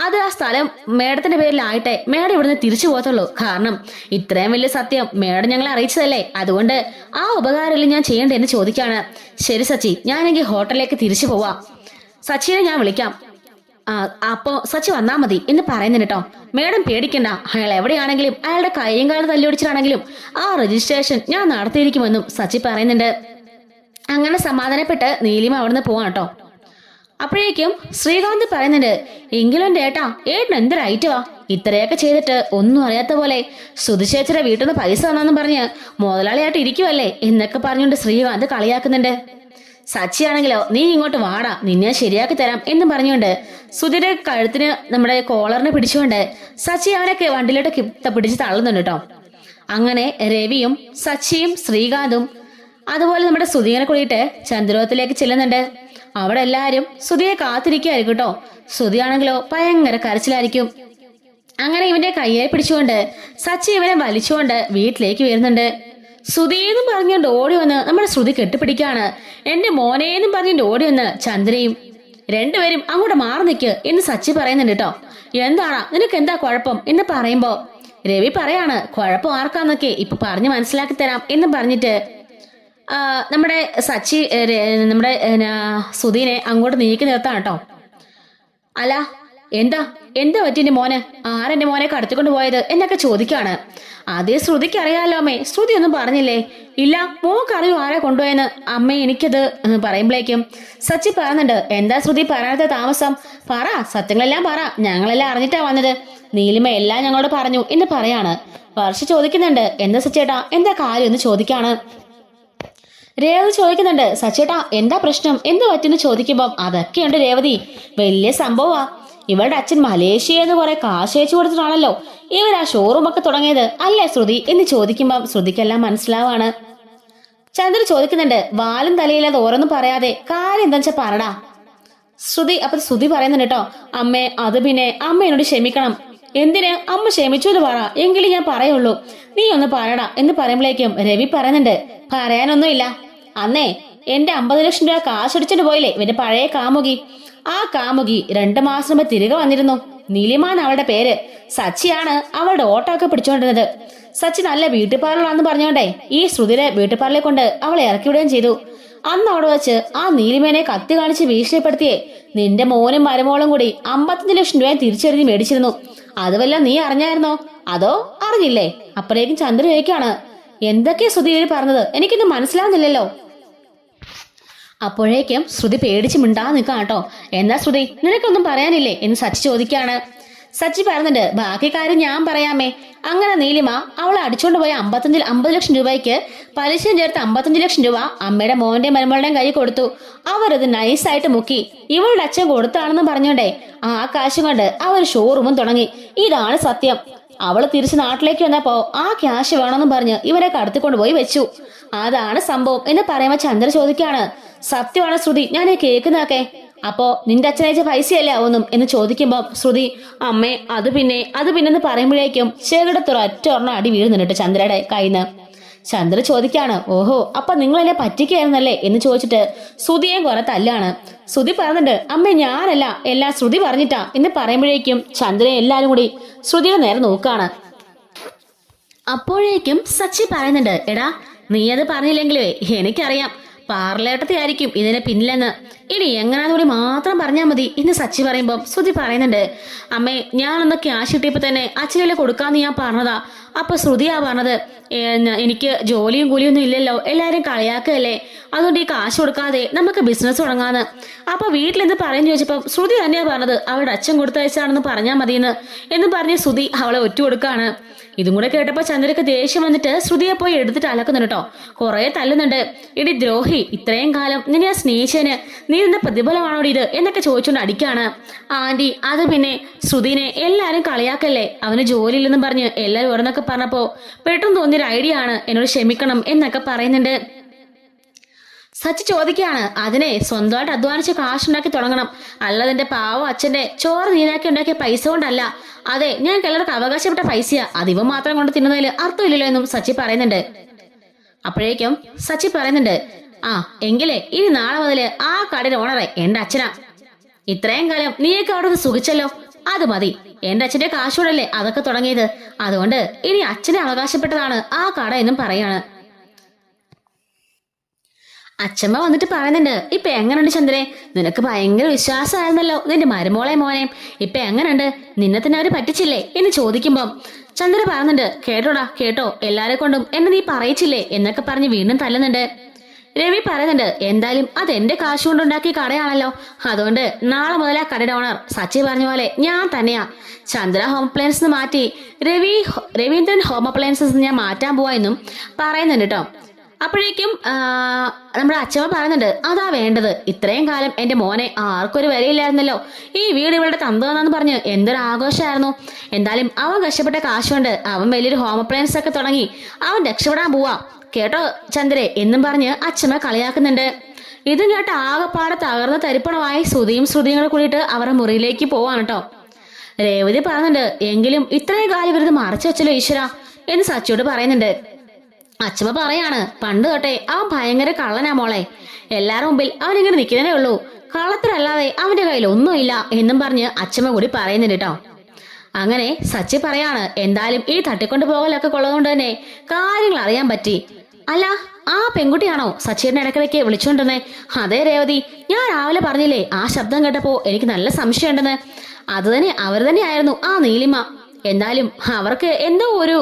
അത് ആ സ്ഥലം മേഡത്തിന്റെ പേരിലായിട്ടെ മേഡം ഇവിടുന്ന് തിരിച്ചു പോകത്തുള്ളൂ. കാരണം ഇത്രയും വലിയ സത്യം മേഡം ഞങ്ങളെ അറിയിച്ചതല്ലേ. അതുകൊണ്ട് ആ ഉപകാരമല്ലേ ഞാൻ ചെയ്യേണ്ടതെന്ന് ചോദിക്കാണ്. ശരി സച്ചി, ഞാനെങ്കിൽ ഹോട്ടലിലേക്ക് തിരിച്ചു പോവാം. സച്ചിനെ ഞാൻ വിളിക്കാം. അപ്പോ സച്ചി വന്നാ മതി എന്ന് പറയുന്നുണ്ട് കേട്ടോ. മേഡം പേടിക്കണ്ട, അയാൾ എവിടെയാണെങ്കിലും അയാളുടെ കൈയും കാലം തല്ലിയൊടിച്ചിട്ടാണെങ്കിലും ആ രജിസ്ട്രേഷൻ ഞാൻ നടത്തിയിരിക്കുമെന്നും സച്ചി പറയുന്നുണ്ട്. അങ്ങനെ സമാധാനപ്പെട്ട് നീലിമ അവിടുന്ന് പോവാം കേട്ടോ. അപ്പോഴേക്കും ശ്രീകാന്ത് പറയുന്നുണ്ട്, എങ്കിലും എന്റെ ഏട്ടൻ എന്തൊരൈറ്റവാ, ഇത്രയൊക്കെ ചെയ്തിട്ട് ഒന്നും അറിയാത്ത പോലെ സുധിശേച്ചിയുടെ വീട്ടിൽ നിന്ന് പൈസ തന്നെന്ന് പറഞ്ഞ് മുതലാളിയായിട്ട് ഇരിക്കുവല്ലേ എന്നൊക്കെ പറഞ്ഞുകൊണ്ട് ശ്രീകാന്ത് കളിയാക്കുന്നുണ്ട്. സച്ചിയാണെങ്കിലോ, നീ ഇങ്ങോട്ട് വാടാ, നിന്നെ ശരിയാക്കി തരാം എന്ന് പറഞ്ഞുകൊണ്ട് സുധിയുടെ കഴുത്തിന് നമ്മുടെ കോളറിനെ പിടിച്ചുകൊണ്ട് സച്ചി അവനൊക്കെ വണ്ടിയിലോട്ട് പിടിച്ച് തള്ളുന്നുണ്ട് കേട്ടോ. അങ്ങനെ രവിയും സച്ചിയും ശ്രീകാന്തും അതുപോലെ നമ്മുടെ സുധിയെ കൂടിയിട്ട് ചന്ദ്രോത്തിലേക്ക് ചെല്ലുന്നുണ്ട്. അവിടെ എല്ലാരും സുധിയെ കാത്തിരിക്കുമായിരിക്കും കേട്ടോ. സുധിയാണെങ്കിലോ ഭയങ്കര കരച്ചിലായിരിക്കും. അങ്ങനെ ഇവന്റെ കയ്യെ പിടിച്ചുകൊണ്ട് സച്ചി ഇവനെ വലിച്ചുകൊണ്ട് വീട്ടിലേക്ക് വരുന്നുണ്ട്. സുധിയെന്നും പറഞ്ഞുകൊണ്ട് ഓടി വന്ന് നമ്മുടെ ശ്രുതി കെട്ടിപ്പിടിക്കാണ്. എന്റെ മോനേന്നും പറഞ്ഞുകൊണ്ട് ഓടി വന്ന് ചന്ദ്രയും. രണ്ടുപേരും അങ്ങോട്ട് മാറി നിൽക്ക് എന്ന് സച്ചി പറയുന്നുണ്ട് കേട്ടോ. എന്താണാ നിനക്ക് എന്താ കുഴപ്പം എന്ന് പറയുമ്പോ രവി പറയാണ്, കുഴപ്പം ആർക്കാന്നൊക്കെ ഇപ്പൊ പറഞ്ഞു മനസ്സിലാക്കി തരാം എന്ന് പറഞ്ഞിട്ട് നമ്മുടെ സച്ചി നമ്മുടെ സുധീനെ അങ്ങോട്ട് നീക്കി നിർത്താം കേട്ടോ. അല്ല എന്താ പറ്റി എന്റെ മോന്? ആരെന്റെ മോനെ കടത്തിക്കൊണ്ട് പോയത് എന്നൊക്കെ ചോദിക്കാണ്. അതേ ശ്രുതിക്ക് അറിയാലോ അമ്മേ. ശ്രുതി ഒന്നും പറഞ്ഞില്ലേ? ഇല്ല, മോക്കറിയോ ആരെ കൊണ്ടുപോയെന്ന്? അമ്മേ എനിക്കത് പറയുമ്പോഴേക്കും സച്ചി പറയുന്നുണ്ട്, എന്താ ശ്രുതി പറയാത്ത താമസം? പറ, സത്യങ്ങളെല്ലാം പറ, ഞങ്ങളെല്ലാം അറിഞ്ഞിട്ടാ വന്നത്. നീലിമ എല്ലാം ഞങ്ങളോട് പറഞ്ഞു എന്ന് പറയാണ്. വർഷ ചോദിക്കുന്നുണ്ട്, എന്താ സച്ചേട്ടാ എന്താ കാര്യം എന്ന് ചോദിക്കാണ്. രേവതി ചോദിക്കുന്നുണ്ട്, സച്ചേട്ടാ എന്താ പ്രശ്നം, എന്ത് പറ്റുന്നു ചോദിക്കുമ്പം അതൊക്കെയുണ്ട് രേവതി, വലിയ സംഭവമാ. ഇവരുടെ അച്ഛൻ മലേഷ്യന്ന് കുറെ കാശ് അയച്ചു കൊടുത്തിട്ടാണല്ലോ ഇവർ ആ ഷോറൂം ഒക്കെ തുടങ്ങിയത് അല്ലേ ശ്രുതി എന്ന് ചോദിക്കുമ്പം ശ്രുതിക്കെല്ലാം മനസ്സിലാവാണ്. ചന്ദ്ര ചോദിക്കുന്നുണ്ട്, വാലും തലയില്ലാതെ ഓരോന്നും പറയാതെ കാര്യം എന്താ വെച്ചാ പറടാ ശ്രുതി. അപ്പൊ ശ്രുതി പറയുന്നുണ്ട് കേട്ടോ, അമ്മേ അത് പിന്നെ അമ്മ എന്നോട് ക്ഷമിക്കണം. എന്തിന്? അമ്മ ക്ഷമിച്ചു എന്ന് പറ, എങ്കിലും ഞാൻ പറയുള്ളൂ, നീ ഒന്ന് പറയടാ എന്ന് പറയുമ്പോഴേക്കും രവി പറയുന്നുണ്ട്, പറയാനൊന്നുമില്ല. അന്നേ എന്റെ 50 ലക്ഷം രൂപ കാശടിച്ചിട്ട് പോയില്ലേ ഇവന്റെ പഴയ കാമുകി. ആ കാമുകി 2 മാസം മുമ്പ് തിരികെ വന്നിരുന്നു. നീലിമാന്ന് അവളുടെ പേര്. സച്ചിയാണ് അവളുടെ ഓട്ടോ ഒക്കെ പിടിച്ചോണ്ടിരുന്നത്. സച്ചി നല്ല ബ്യൂട്ടി പാർലറാന്ന് പറഞ്ഞോണ്ടേ ഈ ശ്രുതിയുടെ ബ്യൂട്ടി പാർലറെ കൊണ്ട് അവളെ ഇറക്കിവിടുകയും ചെയ്തു. അന്ന് അവിടെ വെച്ച് ആ നീലിമേനെ കത്തി കാണിച്ച് ഭീഷണിപ്പെടുത്തിയേ നിന്റെ മോനും മരുമോളും കൂടി 55 ലക്ഷം രൂപ തിരിച്ചെഴുതി മേടിച്ചിരുന്നു. അതുവല്ല നീ അറിഞ്ഞായിരുന്നോ അതോ അറിഞ്ഞില്ലേ? അപ്പോഴേക്കും ചന്ദ്ര ചോദിക്കാണ്, എന്തൊക്കെയാ ശ്രുതി പറഞ്ഞത്, എനിക്കൊന്നും മനസ്സിലാവുന്നില്ലല്ലോ. അപ്പോഴേക്കും ശ്രുതി പേടിച്ച് മിണ്ടാതെ നിൽക്കാം കേട്ടോ. എന്നാ ശ്രുതി നിനക്കൊന്നും പറയാനില്ലേ എന്ന് സച്ചി ചോദിക്കാണ്. സച്ചി പറയുന്നുണ്ട്, ബാക്കി കാര്യം ഞാൻ പറയാമേ. അങ്ങനെ നീലിമ അവളെ അടിച്ചോണ്ട് പോയ 50 ലക്ഷം രൂപയ്ക്ക് പലിശയും ചേർത്ത് 55 ലക്ഷം രൂപ അമ്മയുടെ മോന്റെയും മരുമകളുടെയും കൈ കൊടുത്തു. അവരത് നൈസായിട്ട് മുക്കി ഇവളുടെ അച്ഛൻ കൊടുത്താണെന്ന് പറഞ്ഞോണ്ടേ ആ കാശും കൊണ്ട് അവർ ഷോറൂമും തുടങ്ങി. ഇതാണ് സത്യം. അവള് തിരിച്ച് നാട്ടിലേക്ക് വന്നപ്പോ ആ ക്യാഷ് വേണമെന്നും പറഞ്ഞ് ഇവരെ കടത്തിക്കൊണ്ട് പോയി വെച്ചു. അതാണ് സംഭവം എന്ന് പറയുമ്പോ ചന്ദ്ര ചോദിക്കാണ്, സത്യമാണ് ശ്രുതി ഞാൻ കേൾക്കുന്നതൊക്കെ? അപ്പോ നിന്റെ അച്ഛനയച്ച പൈസയല്ലേ ആവുന്നും എന്ന് ചോദിക്കുമ്പോ ശ്രുതി, അമ്മേ അത് പിന്നെന്ന് പറയുമ്പോഴേക്കും ചെകിടത്തൊരൊറ്റ ഒരെണ്ണം അടി വീഴുന്നുണ്ട് ചന്ദ്രയുടെ കയ്യിന്ന്. ചന്ദ്ര ചോദിക്കാണ്, ഓഹോ അപ്പൊ നിങ്ങളെന്നെ പറ്റിക്കായിരുന്നല്ലേ എന്ന് ചോദിച്ചിട്ട് ശ്രുതിയെ കുറെ തല്ലാണ്. ശ്രുതി പറയുന്നുണ്ട്, അമ്മേ ഞാനല്ല എല്ലാം ശ്രുതി പറഞ്ഞിട്ടാ എന്ന് പറയുമ്പോഴേക്കും ചന്ദ്രയെ എല്ലാരും കൂടി ശ്രുതിയുടെ നേരെ നോക്കാണ്. അപ്പോഴേക്കും സച്ചി പറയുന്നുണ്ട്, എടാ നീ അത് പറഞ്ഞില്ലെങ്കിലേ എനിക്കറിയാം പാർലേട്ടത്തെ ആയിരിക്കും ഇതിന് പിന്നിലെന്ന്. ഇനി എങ്ങനാന്നുകൂടി മാത്രം പറഞ്ഞാൽ മതി എന്ന് സച്ചി പറയുമ്പം ശ്രുതി പറയുന്നുണ്ട്, അമ്മേ ഞാനൊന്ന് ക്യാഷ് കിട്ടിയപ്പോ തന്നെ അച്ഛനെല്ലാം കൊടുക്കാന്ന് ഞാൻ പറഞ്ഞതാ. അപ്പൊ ശ്രുതിയാ പറഞ്ഞത്, എനിക്ക് ജോലിയും കൂലിയൊന്നും ഇല്ലല്ലോ, എല്ലാരും കളിയാക്കല്ലേ, അതുകൊണ്ട് ഈ കാശ് കൊടുക്കാതെ നമുക്ക് ബിസിനസ് തുടങ്ങാന്ന്. അപ്പൊ വീട്ടിലെന്ത് പറയുന്നു ചോദിച്ചപ്പം ശ്രുതി തന്നെയാ പറഞ്ഞത് അവളുടെ അച്ഛൻ കൊടുത്തയച്ചാണെന്ന് പറഞ്ഞാൽ മതിയെന്ന് എന്ന് പറഞ്ഞ് ശ്രുതി അവളെ ഒറ്റ കൊടുക്കാണ്. ഇതും കൂടെ കേട്ടപ്പോ ചന്ദ്രക്ക് ദേഷ്യം വന്നിട്ട് ശ്രുതിയെ പോയി എടുത്തിട്ട് അലക്കുന്നുണ്ട് കേട്ടോ. കുറെ തല്ലുന്നുണ്ട്. ഇടി ദ്രോഹി, ഇത്രയും കാലം നിന്നെ സ്നേഹിച്ചതിന് നീ നിന്ന പ്രതിഫലമാണോ ഇത് എന്നൊക്കെ ചോദിച്ചുകൊണ്ട് അടിക്കാണ്. ആന്റി അത് പിന്നെ ശ്രുതിനെ എല്ലാരും കളിയാക്കല്ലേ, അവന് ജോലിയില്ലെന്നും പറഞ്ഞ് എല്ലാരും ഓരോന്നൊക്കെ പറഞ്ഞപ്പോ പെട്ടെന്ന് തോന്നിയൊരു ഐഡിയ ആണ്, എന്നോട് ക്ഷമിക്കണം എന്നൊക്കെ പറയുന്നുണ്ട്. സച്ചി ചോദിക്കുകയാണ്, അതിനെ സ്വന്തമായിട്ട് അധ്വാനിച്ച് കാശുണ്ടാക്കി തുടങ്ങണം, അല്ലാതെ എന്റെ പാവം അച്ഛന്റെ ചോറ് നീരാക്കി ഉണ്ടാക്കിയ പൈസ കൊണ്ടല്ല. അതെ, ഞാൻ എല്ലാവർക്കും അവകാശപ്പെട്ട പൈസയാ, അതിവ മാത്രം കൊണ്ട് തിന്നുന്നതിൽ അർത്ഥമില്ലല്ലോ എന്നും സച്ചി പറയുന്നുണ്ട്. അപ്പോഴേക്കും സച്ചി പറയുന്നുണ്ട്, ആ എങ്കിലേ ഇനി നാളെ മുതല് ആ കടയുടെ ഓണറെ എന്റെ അച്ഛനാ. ഇത്രയും കാലം നീയൊക്കെ അവിടെ നിന്ന് സുഖിച്ചല്ലോ, അത് മതി. എന്റെ അച്ഛന്റെ കാശോടല്ലേ അതൊക്കെ തുടങ്ങിയത്, അതുകൊണ്ട് ഇനി അച്ഛനെ അവകാശപ്പെട്ടതാണ് ആ കട എന്നും പറയാണ്. അച്ഛമ്മ വന്നിട്ട് പറയുന്നുണ്ട്, ഇപ്പൊ എങ്ങനെയുണ്ട് ചന്ദ്രേ, നിനക്ക് ഭയങ്കര വിശ്വാസമായിരുന്നല്ലോ നിന്റെ മരുമോളെ മോനെയും, ഇപ്പൊ എങ്ങനെയുണ്ട്, നിന്നെ തന്നെ അവര് പറ്റിച്ചില്ലേ എന്ന് ചോദിക്കുമ്പം ചന്ദ്ര പറയുന്നുണ്ട്, കേട്ടോടാ കേട്ടോ, എല്ലാരെ കൊണ്ടും എന്നെ നീ പറയിച്ചില്ലേ എന്നൊക്കെ പറഞ്ഞ് വീണ്ടും തല്ലുന്നുണ്ട്. രവി പറയുന്നുണ്ട്, എന്തായാലും അതെന്റെ കാശ് കൊണ്ടുണ്ടാക്കിയ കടയാണല്ലോ, അതുകൊണ്ട് നാളെ മുതൽ ആ കടയുടെ ഓണർ സച്ചി പറഞ്ഞ പോലെ ഞാൻ തന്നെയാ. ചന്ദ്ര ഹോം അപ്ലയൻസ് മാറ്റി രവീന്ദ്രൻ ഹോം അപ്ലയൻസസ് ഞാൻ മാറ്റാൻ പോവാ എന്നും പറയുന്നുണ്ട് കേട്ടോ. അപ്പോഴേക്കും നമ്മുടെ അച്ഛമ്മ പറയുന്നുണ്ട്, അതാ വേണ്ടത്, ഇത്രയും കാലം എന്റെ മോനെ ആർക്കൊരു വിലയില്ലായിരുന്നല്ലോ, ഈ വീട് ഇവളുടെ തന്തമെന്നു പറഞ്ഞ് എന്തൊരു ആഘോഷമായിരുന്നു. എന്തായാലും അവൻ കഷ്ടപ്പെട്ട കാശുകൊണ്ട് അവൻ വലിയൊരു ഹോം അപ്ലയൻസ് ഒക്കെ തുടങ്ങി, അവൻ രക്ഷപ്പെടാൻ പോവാ കേട്ടോ ചന്ദ്രേ എന്നും പറഞ്ഞ് അച്ഛമ്മ കളിയാക്കുന്നുണ്ട്. ഇതും കേട്ട് ആകെപ്പാടെ തകർന്ന തരിപ്പണമായി ശ്രുതിയും കൂടെ കൂടിയിട്ട് അവരുടെ മുറിയിലേക്ക് പോവാണ് കേട്ടോ. രേവതി പറയുന്നുണ്ട്, എങ്കിലും ഇത്രയും കാലം ഇവരത് മറച്ചു വെച്ചല്ലോ ഈശ്വര എന്ന് സച്ചിയോട് പറയുന്നുണ്ട്. അച്ഛമ്മ പറയാണ്, പണ്ട് തൊട്ടേ അവൻ ഭയങ്കര കള്ളനാ മോളെ, എല്ലാരും മുമ്പിൽ അവൻ ഇങ്ങനെ നിൽക്കുന്നതേ ഉള്ളൂ, കള്ളത്തിലല്ലാതെ അവന്റെ കയ്യിൽ ഒന്നുമില്ല എന്നും പറഞ്ഞ് അച്ഛമ്മ കൂടി പറയുന്നുണ്ട് കേട്ടോ. അങ്ങനെ സച്ചി പറയാണ്, എന്തായാലും ഈ തട്ടിക്കൊണ്ട് പോകലൊക്കെ കൊള്ളതുകൊണ്ട് തന്നെ കാര്യങ്ങൾ അറിയാൻ പറ്റി. അല്ല, ആ പെൺകുട്ടിയാണോ സച്ചിയുടെ ഇടയ്ക്കിടയ്ക്ക് വിളിച്ചുകൊണ്ടിരുന്നേ? അതെ രേവതി, ഞാൻ രാവിലെ പറഞ്ഞില്ലേ ആ ശബ്ദം കേട്ടപ്പോ എനിക്ക് നല്ല സംശയമുണ്ടെന്ന്. അത് തന്നെ അവർ തന്നെയായിരുന്നു ആ നീലിമ. എന്തായാലും അവർക്ക് എന്തോ ഒരു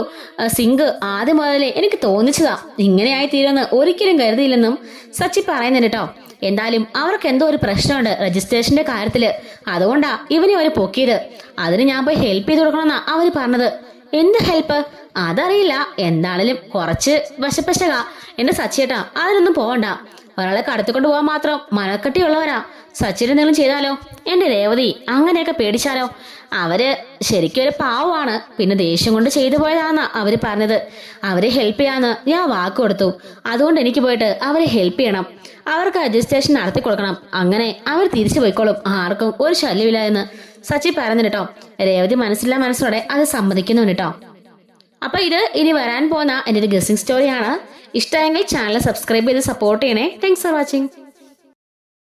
സിങ്ക് ആദ്യം മുതലേ എനിക്ക് തോന്നിച്ചതാ, ഇങ്ങനെയായി തീരുമെന്ന് ഒരിക്കലും കരുതിയില്ലെന്നും സച്ചി പറയുന്നുണ്ട് കേട്ടോ. എന്തായാലും അവർക്ക് എന്തോ ഒരു പ്രശ്നമുണ്ട് രജിസ്ട്രേഷന്റെ കാര്യത്തില്, അതുകൊണ്ടാ ഇവനെ അവര് പൊക്കിയത്. അതിന് ഞാൻ പോയി ഹെൽപ്പ് ചെയ്ത് കൊടുക്കണമെന്നാ അവര് പറഞ്ഞത്. എന്ത് ഹെൽപ്പ് അതറിയില്ല, എന്താണേലും കുറച്ച് വശപ്പശക എന്റെ സച്ചിയേട്ടാ, അതിനൊന്നും പോവണ്ട. ഒരാളെ കടത്തിക്കൊണ്ട് പോകാൻ മാത്രം മനക്കെട്ടിയുള്ളവരാ. സച്ചിന് എന്തെങ്കിലും ചെയ്താലോ, എന്റെ രേവതി അങ്ങനെയൊക്കെ പേടിച്ചാലോ? അവര് ശരിക്കും ഒരു പാവമാണ്, പിന്നെ ദേഷ്യം കൊണ്ട് ചെയ്തു പോയതാന്നാ അവര് പറഞ്ഞത്. അവരെ ഹെൽപ്പ് ചെയ്യാന്ന് ഞാൻ വാക്ക് കൊടുത്തു, അതുകൊണ്ട് എനിക്ക് പോയിട്ട് അവരെ ഹെൽപ്പ് ചെയ്യണം, അവർക്ക് രജിസ്ട്രേഷൻ നടത്തി കൊടുക്കണം, അങ്ങനെ അവർ തിരിച്ചു പോയിക്കോളും, ആർക്കും ഒരു ശല്യമില്ല എന്ന് സച്ചി പറയുന്നുണ്ട് കേട്ടോ. രേവതി മനസ്സോടെ അത് സമ്മതിക്കുന്നുണ്ട് കേട്ടോ. അപ്പൊ ഇത് ഇനി വരാൻ പോകുന്ന എൻ്റെ ഒരു ഗസ്സിംഗ് സ്റ്റോറിയാണ്. ഇഷ്ടമെങ്കിൽ ചാനൽ സബ്സ്ക്രൈബ് ചെയ്ത് സപ്പോർട്ട് ചെയ്യണേ. Thanks for watching.